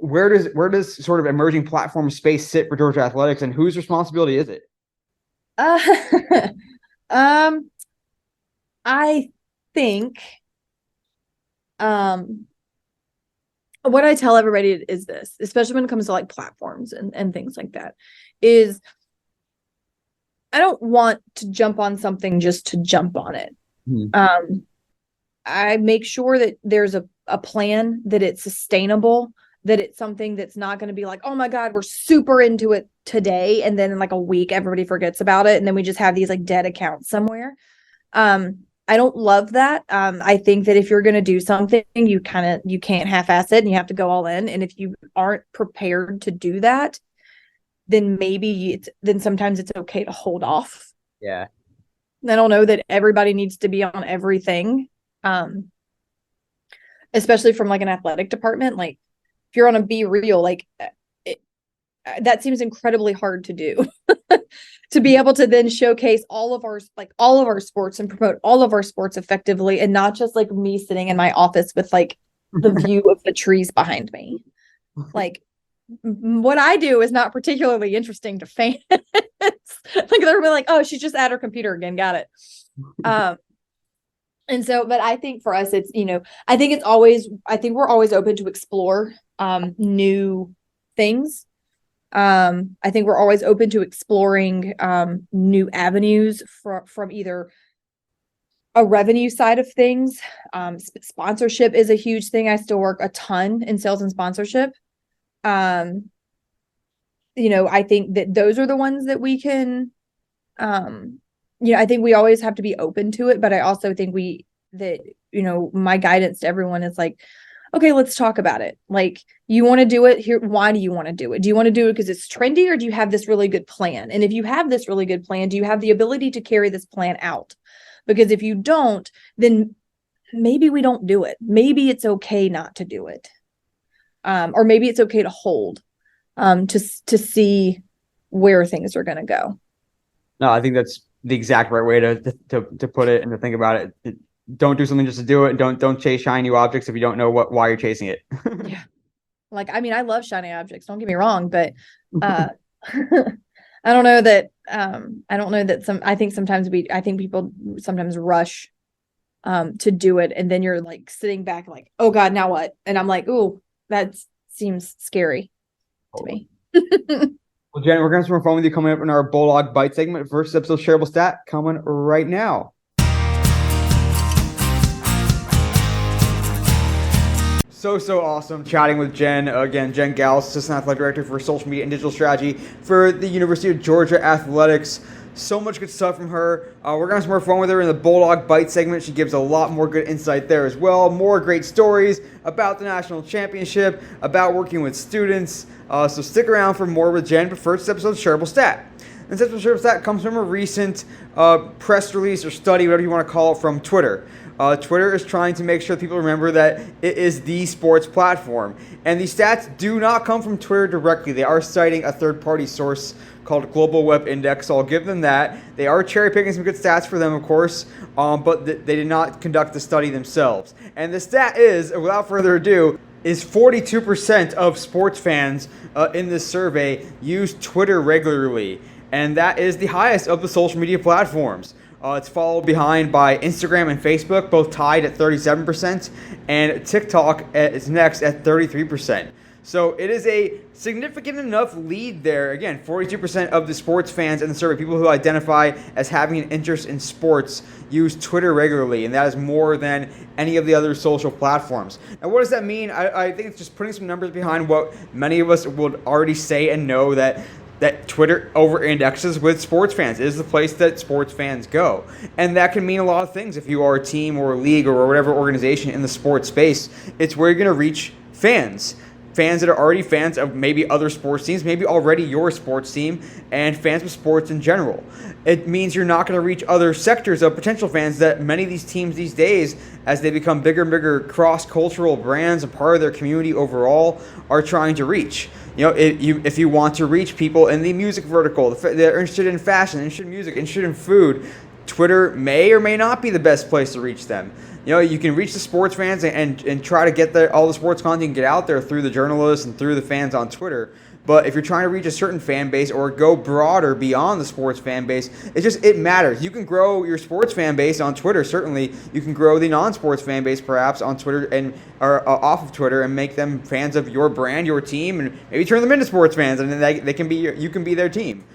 where does sort of emerging platform space sit for Georgia athletics, and whose responsibility is it? I think, what I tell everybody is this, especially when it comes to like platforms and things like that, is I don't want to jump on something just to jump on it. I make sure that there's a plan, that it's sustainable, that it's something that's not going to be like, oh my God, we're super into it today, and then in like a week everybody forgets about it, and then we just have these like dead accounts somewhere. I don't love that. I think that if you're going to do something, you can't half-ass it and you have to go all in. And if you aren't prepared to do that, then then sometimes it's okay to hold off. Yeah. I don't know that everybody needs to be on everything. Especially from like an athletic department. Like if you're on a Be Real, like that seems incredibly hard to do. To be able to then showcase all of our sports and promote all of our sports effectively, and not just like me sitting in my office with like the view of the trees behind me. Like what I do is not particularly interesting to fans. Like they're like, oh, she's just at her computer again. Got it. And so, but I think for us, it's, I think we're always open to explore new things. I think we're always open to exploring new avenues from either a revenue side of things. Sponsorship is a huge thing. I still work a ton in sales and sponsorship. I think that those are the ones that we can, I think we always have to be open to it, but I also think my guidance to everyone is like, okay, let's talk about it. Like, you want to do it here. Why do you want to do it? Do you want to do it because it's trendy, or do you have this really good plan? And if you have this really good plan, do you have the ability to carry this plan out? Because if you don't, then maybe we don't do it. Maybe it's okay not to do it. Or maybe it's okay to hold, to see where things are going to go. No, I think that's the exact right way to put it and to think about it. Don't do something just to do it. Don't chase shiny objects if you don't know why you're chasing it. Yeah. Like, I mean, I love shiny objects, don't get me wrong, but I don't know that I think people sometimes rush to do it, and then you're like sitting back like, oh God, now what? And I'm like, ooh, that seems scary to me. Well, Jen, we're going to have some fun with you coming up in our Bulldog Bite segment. First episode shareable stat coming right now. So awesome chatting with Jen. Again, Jen Galas, Assistant Athletic Director for Social Media and Digital Strategy for the University of Georgia Athletics. So much good stuff from her. We're going to have some more fun with her in the Bulldog Bite segment. She gives a lot more good insight there as well. More great stories about the national championship, about working with students. So stick around for more with Jen. But first episode, shareable stat. This episode shareable stat comes from a recent press release or study, whatever you want to call it, from Twitter. Twitter is trying to make sure people remember that it is the sports platform. And these stats do not come from Twitter directly. They are citing a third-party source called Global Web Index, so I'll give them that. They are cherry-picking some good stats for them, of course, but they did not conduct the study themselves. And the stat is, without further ado, is 42% of sports fans in this survey use Twitter regularly. And that is the highest of the social media platforms. It's followed behind by Instagram and Facebook, both tied at 37%, and TikTok is next at 33%. So it is a significant enough lead there. Again, 42% of the sports fans in the survey, people who identify as having an interest in sports, use Twitter regularly, and that is more than any of the other social platforms. And what does that mean? I think it's just putting some numbers behind what many of us would already say and know, that Twitter over-indexes with sports fans. It is the place that sports fans go. And that can mean a lot of things. If you are a team or a league or whatever organization in the sports space, it's where you're going to reach fans. Fans that are already fans of maybe other sports teams, maybe already your sports team, and fans of sports in general. It means you're not going to reach other sectors of potential fans that many of these teams these days, as they become bigger and bigger cross-cultural brands and part of their community overall, are trying to reach. If you want to reach people in the music vertical, they're interested in fashion, interested in music, interested in food, Twitter may or may not be the best place to reach them. You can reach the sports fans and try to get all the sports content you can get out there through the journalists and through the fans on Twitter. But if you're trying to reach a certain fan base or go broader beyond the sports fan base, it matters. You can grow your sports fan base on Twitter, certainly. You can grow the non-sports fan base perhaps on Twitter or off of Twitter and make them fans of your brand, your team, and maybe turn them into sports fans, and then you can be their team.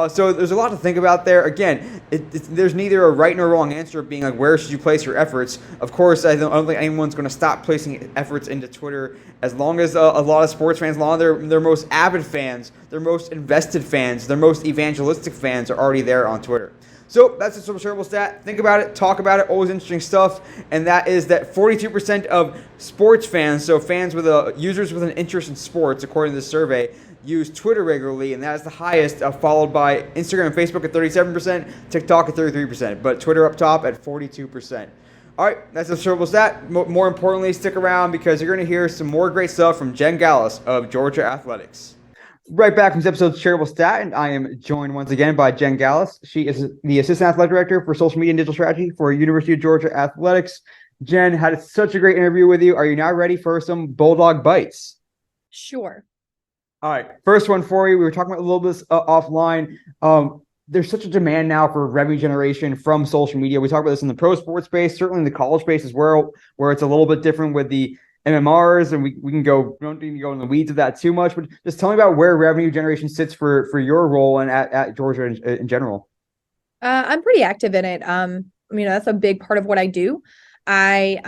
So there's a lot to think about there. Again, there's neither a right nor wrong answer of being like where should you place your efforts. Of course, I don't think anyone's going to stop placing efforts into Twitter as long as a lot of sports fans, a lot of their most avid fans, their most invested fans, their most evangelistic fans are already there on Twitter. So that's a sort of shareable stat. Think about it, talk about it, always interesting stuff. And that is that 42% of sports fans, so fans with users with an interest in sports, according to this survey, use Twitter regularly, and that is the highest, followed by Instagram and Facebook at 37%, TikTok at 33%, but Twitter up top at 42%. All right, that's a shareable stat. More importantly, stick around because you're going to hear some more great stuff from Jen Galas of Georgia Athletics. Right back from this episode's Shareable Stat, and I am joined once again by Jen Galas. She is the Assistant Athletic Director for Social Media and Digital Strategy for University of Georgia Athletics. Jen, had such a great interview with you. Are you now ready for some Bulldog Bites? Sure. All right, first one for you. We were talking about a little bit offline. There's such a demand now for revenue generation from social media. We talk about this in the pro sports space, certainly in the college space as well, where it's a little bit different with the MMRs, and we can go. We don't need to go in the weeds of that too much, but just tell me about where revenue generation sits for your role and at Georgia in general. I'm pretty active in it. That's a big part of what I do. A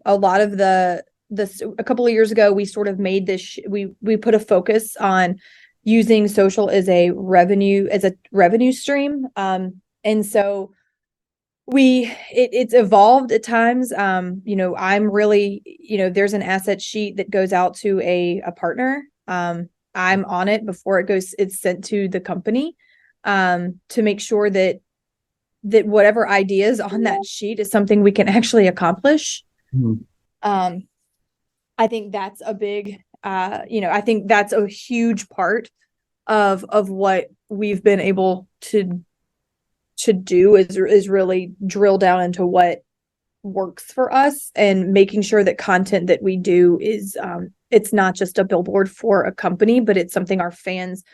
lot of a couple of years ago, we sort of made this, we put a focus on using social as a revenue stream. And so it's evolved at times. I'm really, there's an asset sheet that goes out to a partner. I'm on it before it's sent to the company, to make sure that whatever ideas on that sheet is something we can actually accomplish. Mm-hmm. I think that's a big, I think that's a huge part of what we've been able to do is really drill down into what works for us and making sure that content that we do is, it's not just a billboard for a company, but it's something our fans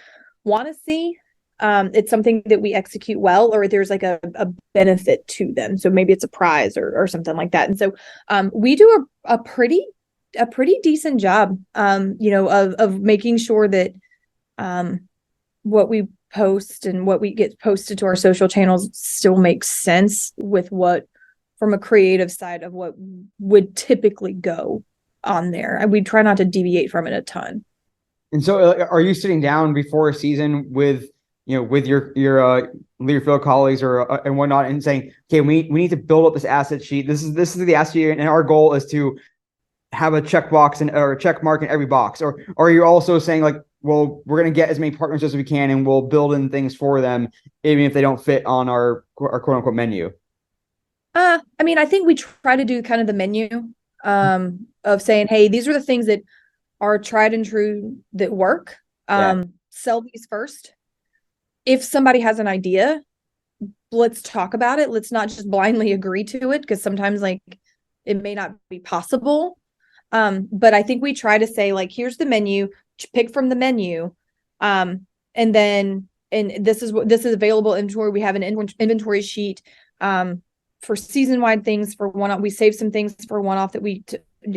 want to see. It's something that we execute well, or there's like a benefit to them. So maybe it's a prize or something like that. And so we do a pretty decent job, of making sure that what we post and what we get posted to our social channels still makes sense with what, from a creative side of what would typically go on there. And we try not to deviate from it a ton. And so are you sitting down before a season with your fellow colleagues and whatnot and saying, okay, we need to build up this asset sheet. This is the asset sheet, and our goal is to have a checkbox or a check mark in every box? Or are you also saying like, well, we're going to get as many partners as we can and we'll build in things for them, even if they don't fit on our quote unquote menu? I think we try to do kind of the menu of saying, hey, these are the things that are tried and true that work. Sell these first. If somebody has an idea, let's talk about it. Let's not just blindly agree to it, because sometimes like it may not be possible. But I think we try to say like, here's the menu, pick from the menu. And this is available inventory. We have an inventory sheet for season-wide things, for one-off. We save some things for one-off that we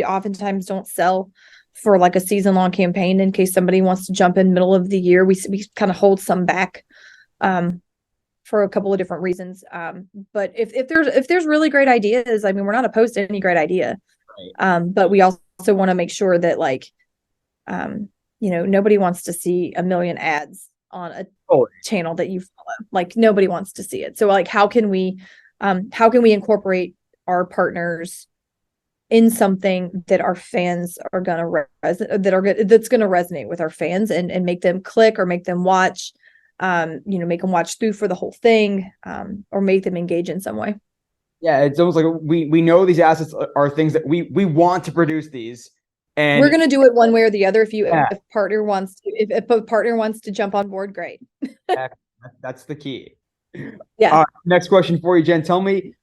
oftentimes don't sell for like a season-long campaign in case somebody wants to jump in middle of the year. We kind of hold some back for a couple of different reasons. But if there's really great ideas, we're not opposed to any great idea. Right. But we also want to make sure that like, nobody wants to see a million ads on a channel that you follow. Like nobody wants to see it. So like, how can we incorporate our partners in something that our fans are going to that's going to resonate with our fans and make them click or make them watch, make them watch through for the whole thing, or make them engage in some way. Yeah, it's almost like we know these assets are things that we want to produce these, and we're going to do it one way or the other. If a partner wants to jump on board, great. That's the key. Yeah. Next question for you, Jen. Tell me,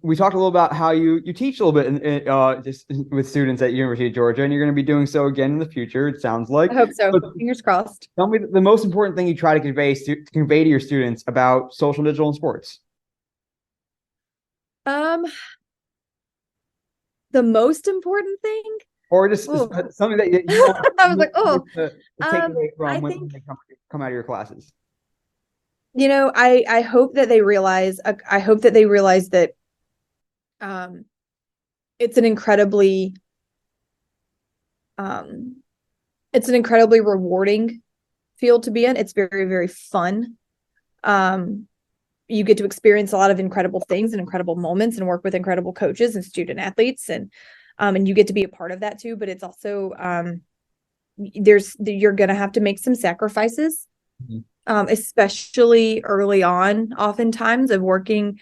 we talked a little about how you teach a little bit just with students at University of Georgia, and you're going to be doing so again in the future. It sounds like. I hope so. But fingers crossed. Tell me the most important thing you try to convey to your students about social, digital, and sports. The most important thing, or just something that you I was like, to take away from when they come out of your classes. I hope that they realize, I hope that they realize that um it's an incredibly um it's an incredibly rewarding field to be in. It's very, very fun. Um you get to experience a lot of incredible things and incredible moments and work with incredible coaches and student athletes, and you get to be a part of that too, but it's also you're going to have to make some sacrifices, Mhm. especially early on, oftentimes of working,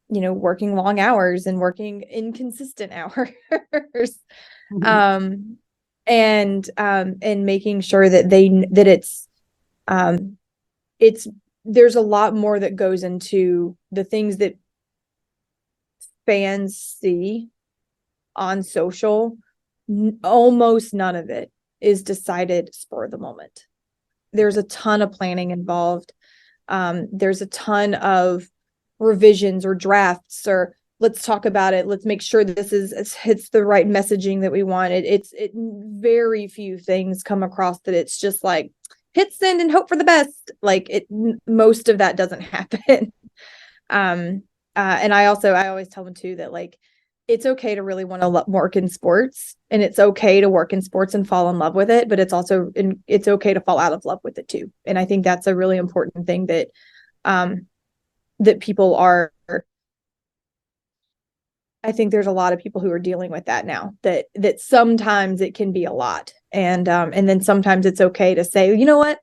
working long hours and working inconsistent hours, um, and making sure that um, it's there's a lot more that goes into the things that fans see on social. Almost none of it is decided spur of the moment. There's a ton of planning involved. There's a ton of revisions or drafts, or let's talk about it. Let's make sure that hits the right messaging that we want. Very few things come across that it's just like hit send and hope for the best. Like most of that doesn't happen. And I always tell them too that like it's okay to really want to work in sports, and it's okay to work in sports and fall in love with it, but it's okay to fall out of love with it too. And I think that's a really important thing that people are. I think there's a lot of people who are dealing with that now, that sometimes it can be a lot. And then sometimes it's okay to say, you know what?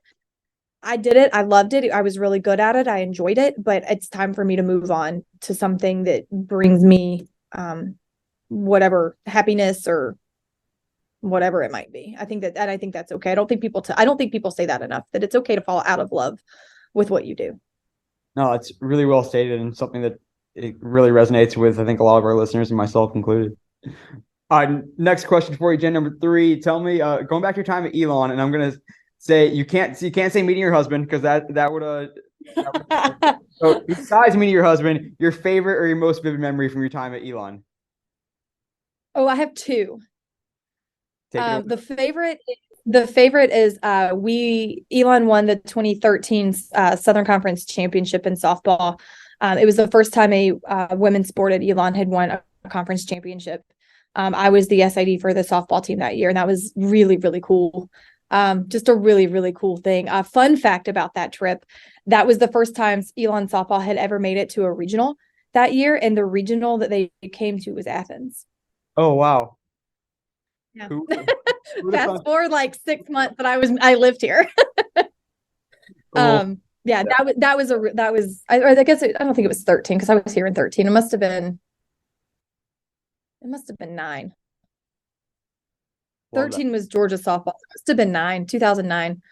I did it. I loved it. I was really good at it. I enjoyed it, but it's time for me to move on to something that brings me whatever happiness or whatever it might be. I think that's okay. I don't think people say that enough, that it's okay to fall out of love with what you do. No, it's really well stated and something that it really resonates with, I think, a lot of our listeners and myself included. Next question for you, Jen. Number 3. Tell me, going back to your time at Elon, and I'm gonna say you can't say meeting your husband because that would so besides meeting your husband, your favorite or your most vivid memory from your time at Elon. Oh, I have two. Take it away. The favorite is Elon won the 2013 Southern Conference Championship in softball. It was the first time a women's sport at Elon had won a conference championship. I was the SID for the softball team that year, and that was really, really cool. Just a really, really cool thing. Fun fact about that trip, that was the first time Elon softball had ever made it to a regional that year, and the regional that they came to was Athens. Oh wow. Yeah. Who Fast forward like 6 months that I lived here. oh, Yeah, I guess I don't think it was 13 because I was here in 13. It must have been 9. 13 was Georgia softball. It must have been 2009.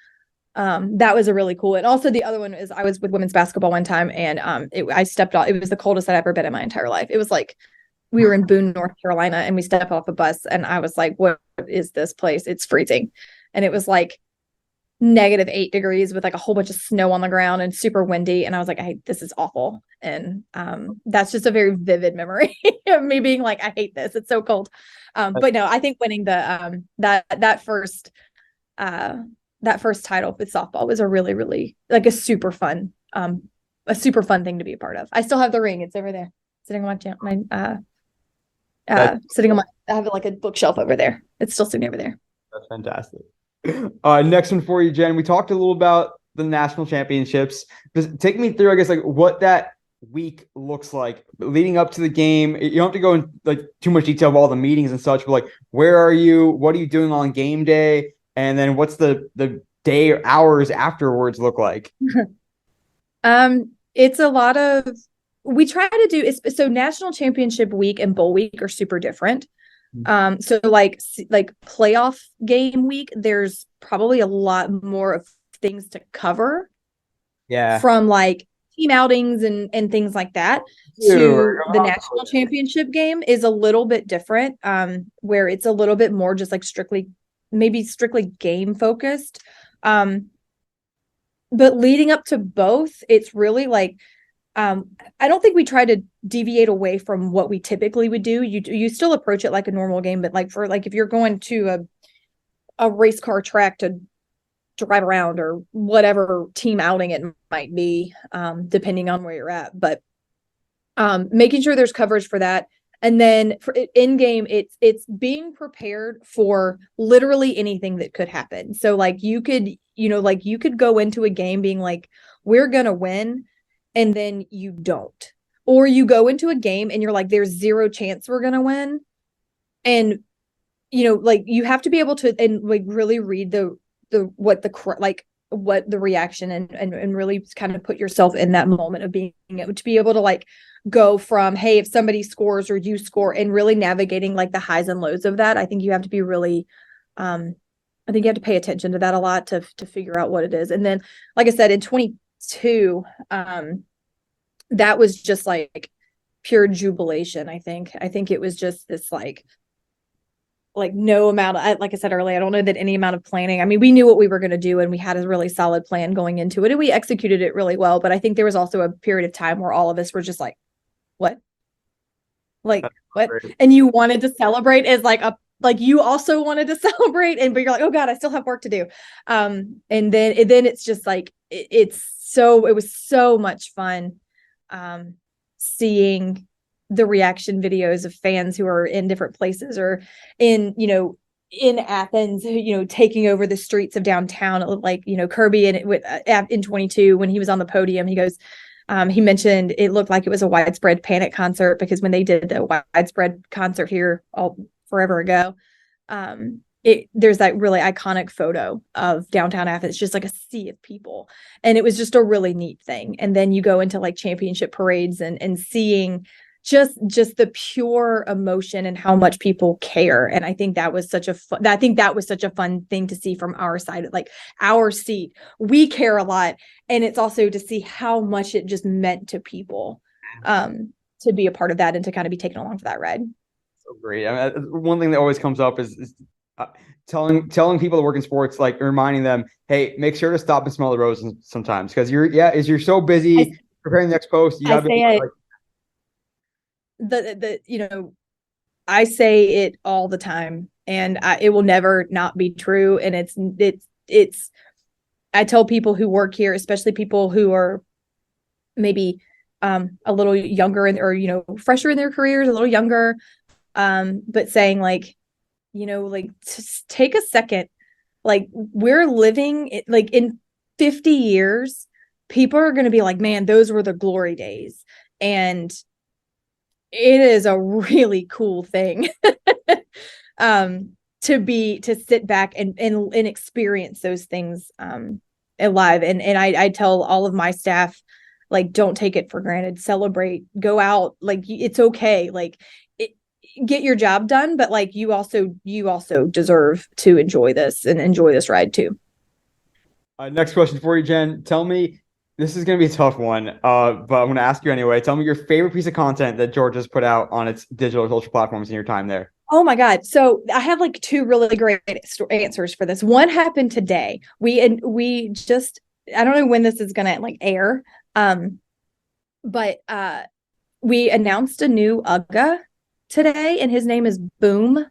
That was a really cool. And also the other one is I was with women's basketball one time, and I stepped off. It was the coldest I'd ever been in my entire life. It was like we were in Boone, North Carolina, and we stepped off a bus, and I was like, what is this place? It's freezing. And it was like -8 degrees with like a whole bunch of snow on the ground and super windy. And I was like, this is awful. And that's just a very vivid memory of me being like, I hate this. It's so cold. But no, I think winning the that first title with softball was a really, really like a super fun thing to be a part of. I still have the ring. It's over there, sitting on I have like a bookshelf over there. It's still sitting over there. That's fantastic. Next one for you, Jen. We talked a little about the national championships. Just take me through, I guess, like what that week looks like leading up to the game. You don't have to go in like too much detail of all the meetings and such, but like where are you? What are you doing on game day? And then what's the day or hours afterwards look like? It's a lot of we try to do so national championship week and bowl week are super different. So like playoff game week, there's probably a lot more of things to cover. Yeah. From like team outings and things like that to the national championship game is a little bit different, where it's a little bit more just like strictly game focused. But leading up to both, it's really like I don't think we try to deviate away from what we typically would do. You still approach it like a normal game, but like for like if you're going to a race car track to drive around or whatever team outing it might be, depending on where you're at. But making sure there's coverage for that. And then for in game, it's being prepared for literally anything that could happen. So like you could, like you could go into a game being like, we're gonna win, and then you don't. Or you go into a game and you're like, there's zero chance we're gonna win. And like you have to be able to and like really read what the reaction and really kind of put yourself in that moment of being able to be able to like go from, hey, if somebody scores or you score, and really navigating like the highs and lows of that. I think you have to be really I think you have to pay attention to that a lot to figure out what it is. And then like I said, in 22, that was just like pure jubilation. I think it was just this like no amount of, like I said earlier, I don't know that any amount of planning. I mean, we knew what we were going to do and we had a really solid plan going into it and we executed it really well. But I think there was also a period of time where all of us were just what? Like, what? And you wanted to celebrate as like you also wanted to celebrate, but you're like, oh God, I still have work to do. And then it's just like, it was so much fun seeing the reaction videos of fans who are in different places or in Athens, taking over the streets of downtown, like, Kirby in 22, when he was on the podium, he goes, he mentioned it looked like it was a widespread panic concert because when they did the widespread concert here all forever ago, there's that really iconic photo of downtown Athens, just like a sea of people. And it was just a really neat thing. And then you go into like championship parades and seeing just the pure emotion and how much people care. And I think that was such a fun thing to see from our side, like our seat. We care a lot. And it's also to see how much it just meant to people, to be a part of that and to kind of be taken along for that ride. So great. I mean, one thing that always comes up is telling people that work in sports, like reminding them, hey, make sure to stop and smell the roses sometimes, because you're so busy preparing the next post. You I gotta say be it, like, I say it all the time, and it will never not be true. And it's I tell people who work here, especially people who are maybe a little younger or fresher in their careers, a little younger, but saying like, like just take a second. Like we're living it, like in 50 years, people are going to be like, man, those were the glory days. And it is a really cool thing to sit back and experience those things alive. And I tell all of my staff, like, don't take it for granted, celebrate, go out, like it's okay, like get your job done, but like you also deserve to enjoy this and enjoy this ride too. next question for you, Jen. Tell me, this is going to be a tough one, but I'm going to ask you anyway. Tell me your favorite piece of content that Georgia's put out on its digital social platforms in your time there. Oh my God. So I have like two really great answers for this. One happened today. We just, I don't know when this is going to like air. But we announced a new UGA today, and his name is Boom.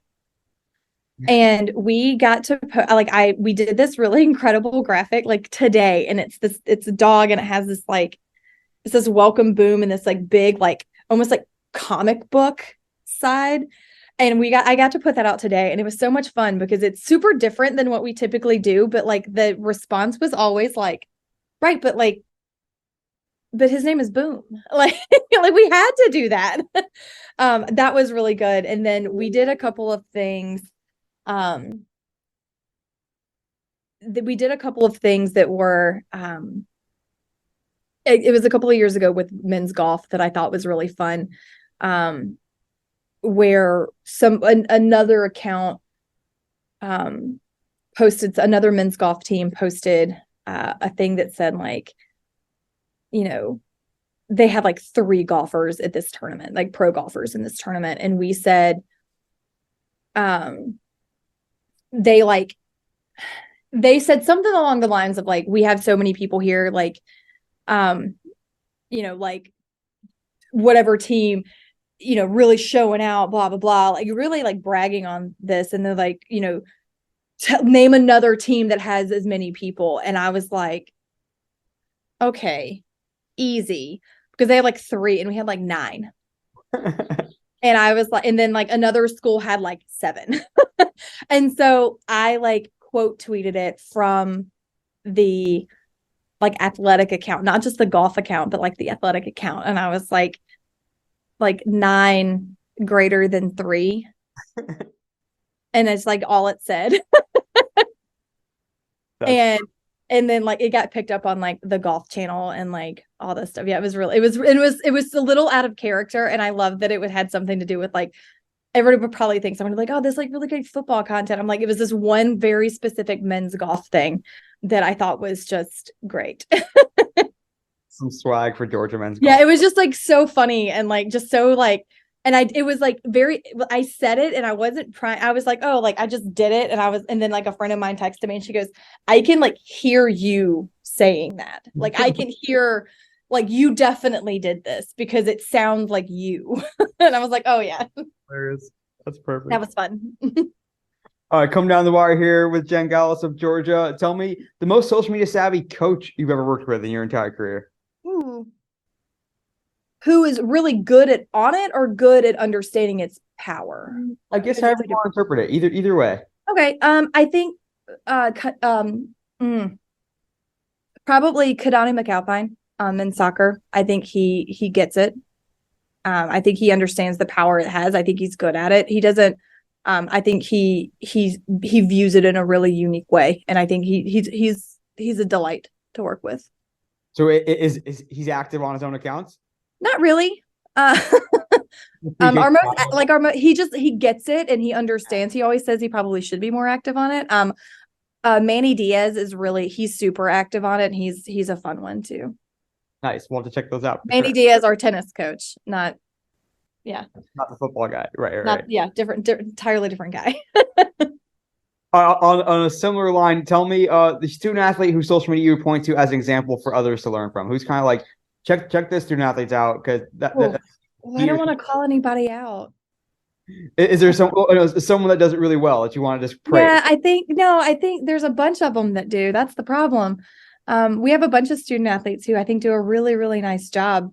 And we got to we did this really incredible graphic like today, and it's a dog, and it has this like it says welcome Boom and this like big like almost like comic book side. And I got to put that out today, and it was so much fun because it's super different than what we typically do, but like the response was always like, right, but his name is Boom. Like, like we had to do that. That was really good. And then we did a couple of things. We did a couple of things that were, it was a couple of years ago with men's golf that I thought was really fun. Where another account, posted, another men's golf team posted, a thing that said like, they had like 3 golfers at this tournament, like pro golfers in this tournament. And we said, they said something along the lines of like, we have so many people here, like, like whatever team, really showing out, blah, blah, blah, like really like bragging on this. And they're like, name another team that has as many people. And I was like, okay, easy. Because they had like 3 and we had like 9. And I was like, and then like another school had like 7. And so I like quote tweeted it from the like athletic account, not just the golf account, but like the athletic account. And I was like 9 greater than 3. And it's like all it said. and then like it got picked up on like the golf channel and like all this stuff. Yeah, it was a little out of character. And I love that it had something to do with like, everybody would probably think someone would be like, oh, this like really great football content. I'm like, it was this one very specific men's golf thing that I thought was just great. Some swag for Georgia men's Yeah, golf. it was just like so funny and like just so like, and it was like I said it and I wasn't trying. I was like, oh, like I just did it. And then like a friend of mine texted me and she goes, I can like hear you saying that. Like I can hear like you definitely did this because it sounds like you. And I was like, oh yeah. That's perfect. That was fun. All right, come down the wire here with Jen Galas of Georgia. Tell me the most social media savvy coach you've ever worked with in your entire career. Who is really good on it or good at understanding its power? I guess however you want to interpret it. Either way. Okay. I think probably Kadani McAlpine in soccer. I think he gets it. I think he understands the power it has. I think he's good at it. He doesn't I think he views it in a really unique way. And I think he's a delight to work with. So is he's active on his own accounts? Not really. He gets it and he understands. He always says he probably should be more active on it. Manny Diaz he's super active on it, and he's a fun one too. Nice. We'll have to check those out. Manny Diaz, our tennis coach, not the football guy. Right. Yeah, different, entirely different guy. On a similar line, tell me the student athlete whose social media you would point to as an example for others to learn from. Who's kind of like, check this student athletes out because I don't want to call anybody out. Is there someone that does it really well that you want to just praise? Yeah, I think there's a bunch of them that do. That's the problem. We have a bunch of student athletes who I think do a really, really nice job.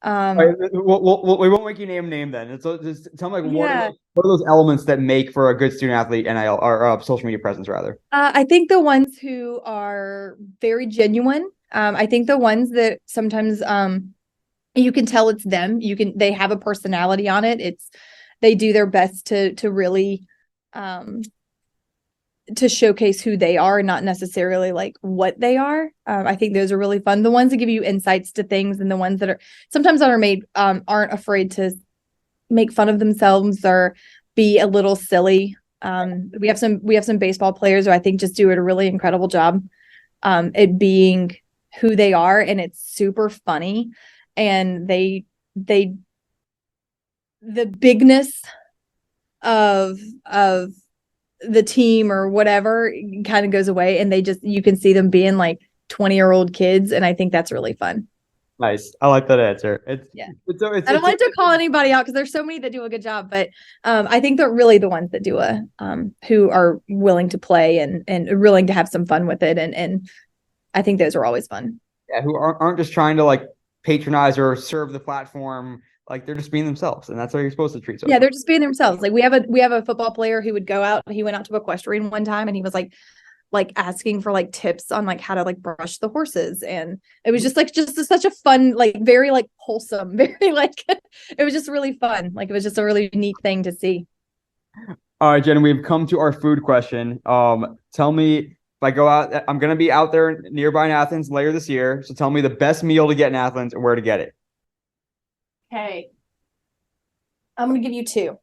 Right, we won't make you name then. So just tell me what are those elements that make for a good student athlete NIL or social media presence rather? I think the ones who are very genuine. I think the ones that sometimes you can tell it's them. They have a personality on it. They do their best to really to showcase who they are, not necessarily like what they are. I think those are really fun. The ones that give you insights to things, and the ones that are sometimes aren't afraid to make fun of themselves or be a little silly. We have some baseball players who I think just do a really incredible job at being who they are, and it's super funny. And the bigness of the team or whatever kind of goes away, and you can see them being like 20-year-old kids, and I think that's really fun. Nice. I like that answer. I don't like to call anybody out because there's so many that do a good job, but I think they're really the ones that do who are willing to play and willing to have some fun with it, and I think those are always fun. Yeah, who aren't just trying to like patronize or serve the platform. Like they're just being themselves, and that's how you're supposed to treat them. Yeah, they're just being themselves. Like we have a football player who would go out. He went out to equestrian one time, and he was like asking for like tips on like how to like brush the horses, and it was just such a fun, like very like wholesome, very like it was just really fun. Like it was just a really neat thing to see. All right, Jen, we've come to our food question. Tell me if I go out, I'm gonna be out there nearby in Athens later this year. So tell me the best meal to get in Athens and where to get it. Okay. I'm going to give you 2.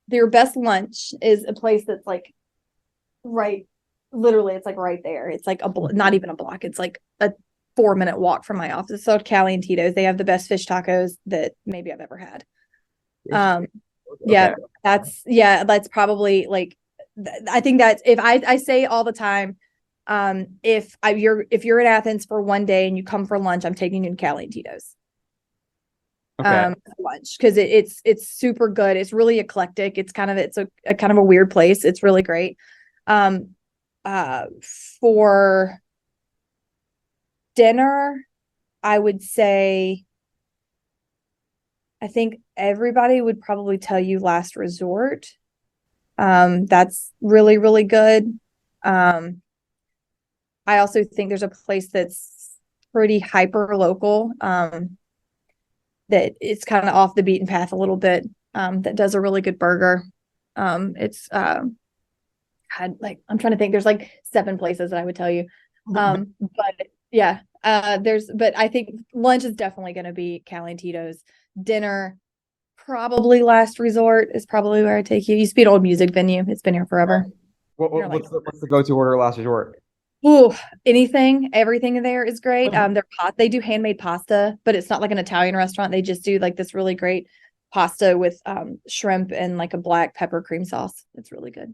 Your best lunch is a place that's like literally it's like right there. It's like not even a block. It's like a 4-minute walk from my office. It's called Cali and Tito's. They have the best fish tacos that maybe I've ever had. Yeah, that's probably like, I think that's, if I say all the time, if you're in Athens for one day and you come for lunch, I'm taking you to Cali and Tito's. Lunch because it's super good. It's really eclectic. It's a kind of a weird place. It's really great. Uh, for dinner, I would say I think everybody would probably tell you Last Resort. That's really, really good. Um, I also think there's a place that's pretty hyper local, that it's kind of off the beaten path a little bit, that does a really good burger. It's like I'm trying to think. There's like 7 places that I would tell you. But yeah, but I think lunch is definitely going to be Cali and Tito's. Dinner, probably Last Resort is probably where I take you. Used to be an old music venue. It's been here forever. What's the go-to order last resort? Ooh, anything, everything there is great. They do handmade pasta, but it's not like an Italian restaurant. They just do like this really great pasta with shrimp and like a black pepper cream sauce. It's really good.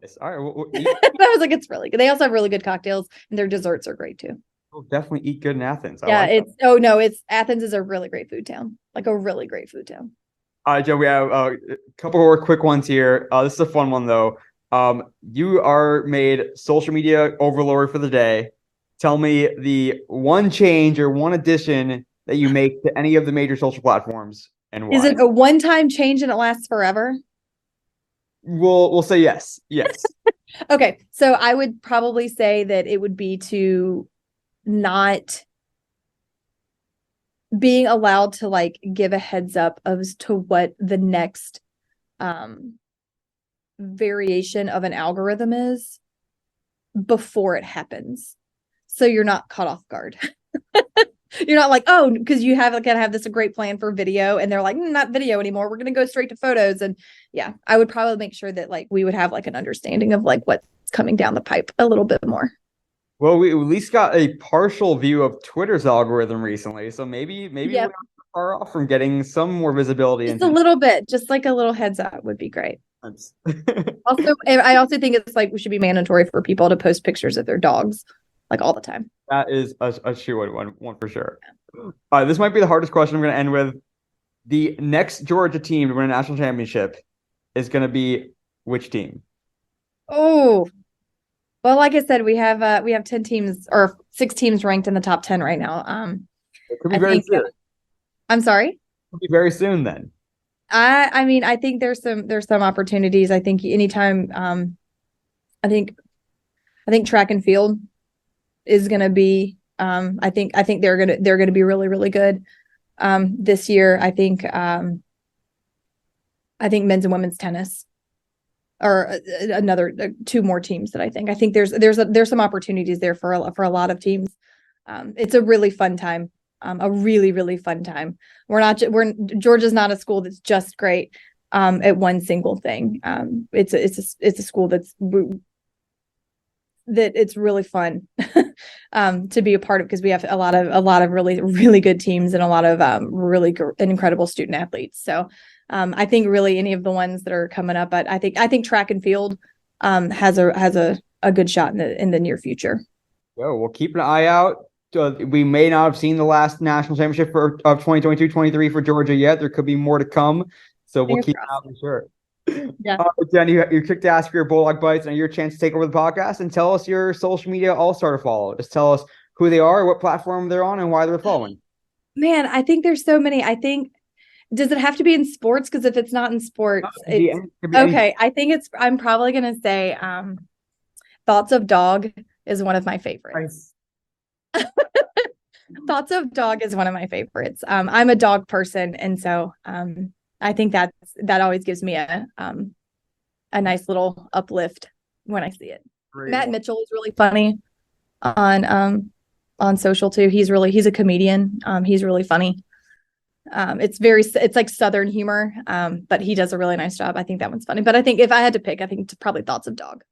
Nice. All right. I was like, it's really good. They also have really good cocktails, and their desserts are great too. We'll definitely eat good in Athens. Yeah, oh no, it's Athens is a really great food town. Like a really great food town. All right, Joe, we have a couple more quick ones here. This is a fun one though. You are made social media overlord for the day. Tell me the one change or one addition that you make to any of the major social platforms and why. Is it a one-time change and it lasts forever? We'll say yes. Yes. Okay, so I would probably say that it would be to not being allowed to like give a heads up as to what the next variation of an algorithm is before it happens, so you're not caught off guard. You're not like, oh, because you have gonna have this great plan for video, and they're like, not video anymore. We're gonna go straight to photos. And yeah, I would probably make sure that like we would have like an understanding of like what's coming down the pipe a little bit more. Well, we at least got a partial view of Twitter's algorithm recently, so maybe Yep. we're not far off from getting some more visibility. Just a little bit, just like a little heads up would be great. Also, I also think it's like we should be mandatory for people to post pictures of their dogs like all the time. That is a true one for sure. All right, this might be the hardest question I'm going to end with. The next Georgia team to win a national championship is going to be which team? Oh, well, like I said, we have 10 teams or 6 teams ranked in the top 10 right now. It could be very soon. I'm sorry? It could be very soon then. I mean, I think there's some opportunities. I think anytime, I think track and field is going to be, I think they're going to be really, really good. This year, I think men's and women's tennis or another 2 more teams that I think there's some opportunities there for a lot of teams. It's a really fun time. A really, really fun time. Georgia's not a school that's just great at one single thing. It's a school that it's really fun to be a part of, because we have a lot of really, really good teams and a lot of really incredible student athletes. So I think really any of the ones that are coming up, but I think track and field has a good shot in the near future. Yo, we'll keep an eye out. We may not have seen the last national championship of 2022-23 for Georgia yet. There could be more to come, so we'll keep an eye out for sure. Yeah. Jen, you're quick to ask for your Bulldog Bites and your chance to take over the podcast and tell us your social media all-star to follow. Just tell us who they are, what platform they're on, and why they're following. Man, I think there's so many. I think, does it have to be in sports? Because if it's not in sports, okay. I think I'm probably going to say Thoughts of Dog is one of my favorites. Thoughts of Dog is one of my favorites. I'm a dog person, and so I think that always gives me a nice little uplift when I see it. Great. Matt Mitchell is really funny on social too. He's a comedian. He's really funny. It's like Southern humor, but he does a really nice job. I think that one's funny. But I think if I had to pick, I think it's probably Thoughts of Dog.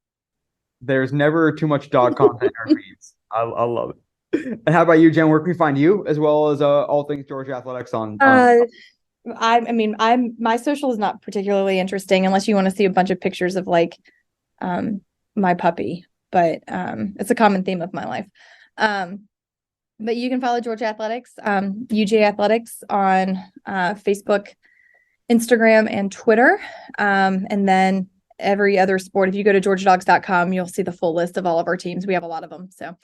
There's never too much dog content in our feeds. I love it. And how about you, Jen? Where can we find you, as well as all things Georgia athletics on? My social is not particularly interesting unless you want to see a bunch of pictures of like my puppy, but it's a common theme of my life. But you can follow Georgia Athletics, UJ Athletics on Facebook, Instagram, and Twitter. And then every other sport. If you go to georgiadogs.com, you'll see the full list of all of our teams. We have a lot of them. So,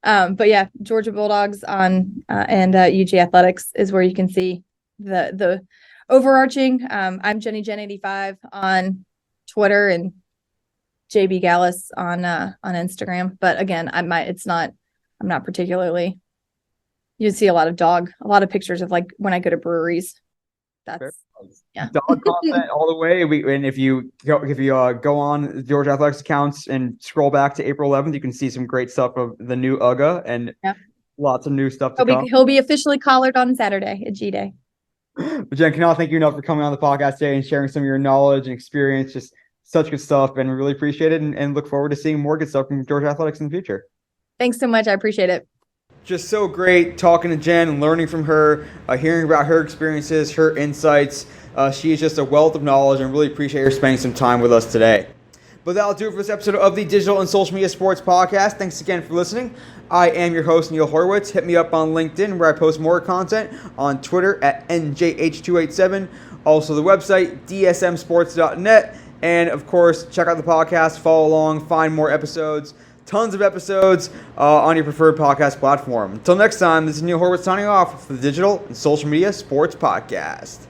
but yeah, Georgia Bulldogs on and UG Athletics is where you can see the overarching. I'm Jenny Jen 85 on Twitter and JB Galas on Instagram. But again, I'm not particularly. You see a lot of pictures of like when I go to breweries. That's yeah. Dog content all the way. And if you go on Georgia Athletics accounts and scroll back to April 11th, you can see some great stuff of the new UGA and lots of new stuff to come. He'll be officially collared on Saturday at G Day. But Jen, cannot thank you enough for coming on the podcast today and sharing some of your knowledge and experience. Just such good stuff, and we really appreciate it, and look forward to seeing more good stuff from Georgia Athletics in the future. Thanks so much. I appreciate it. Just so great talking to Jen and learning from her, hearing about her experiences, her insights. She is just a wealth of knowledge, and really appreciate her spending some time with us today. But that'll do it for this episode of the Digital and Social Media Sports Podcast. Thanks again for listening. I am your host, Neil Horowitz. Hit me up on LinkedIn, where I post more content, on Twitter at NJH287. Also the website, dsmsports.net. And of course, check out the podcast, follow along, find more episodes. Tons of episodes on your preferred podcast platform. Until next time, this is Neil Horowitz signing off for the Digital and Social Media Sports Podcast.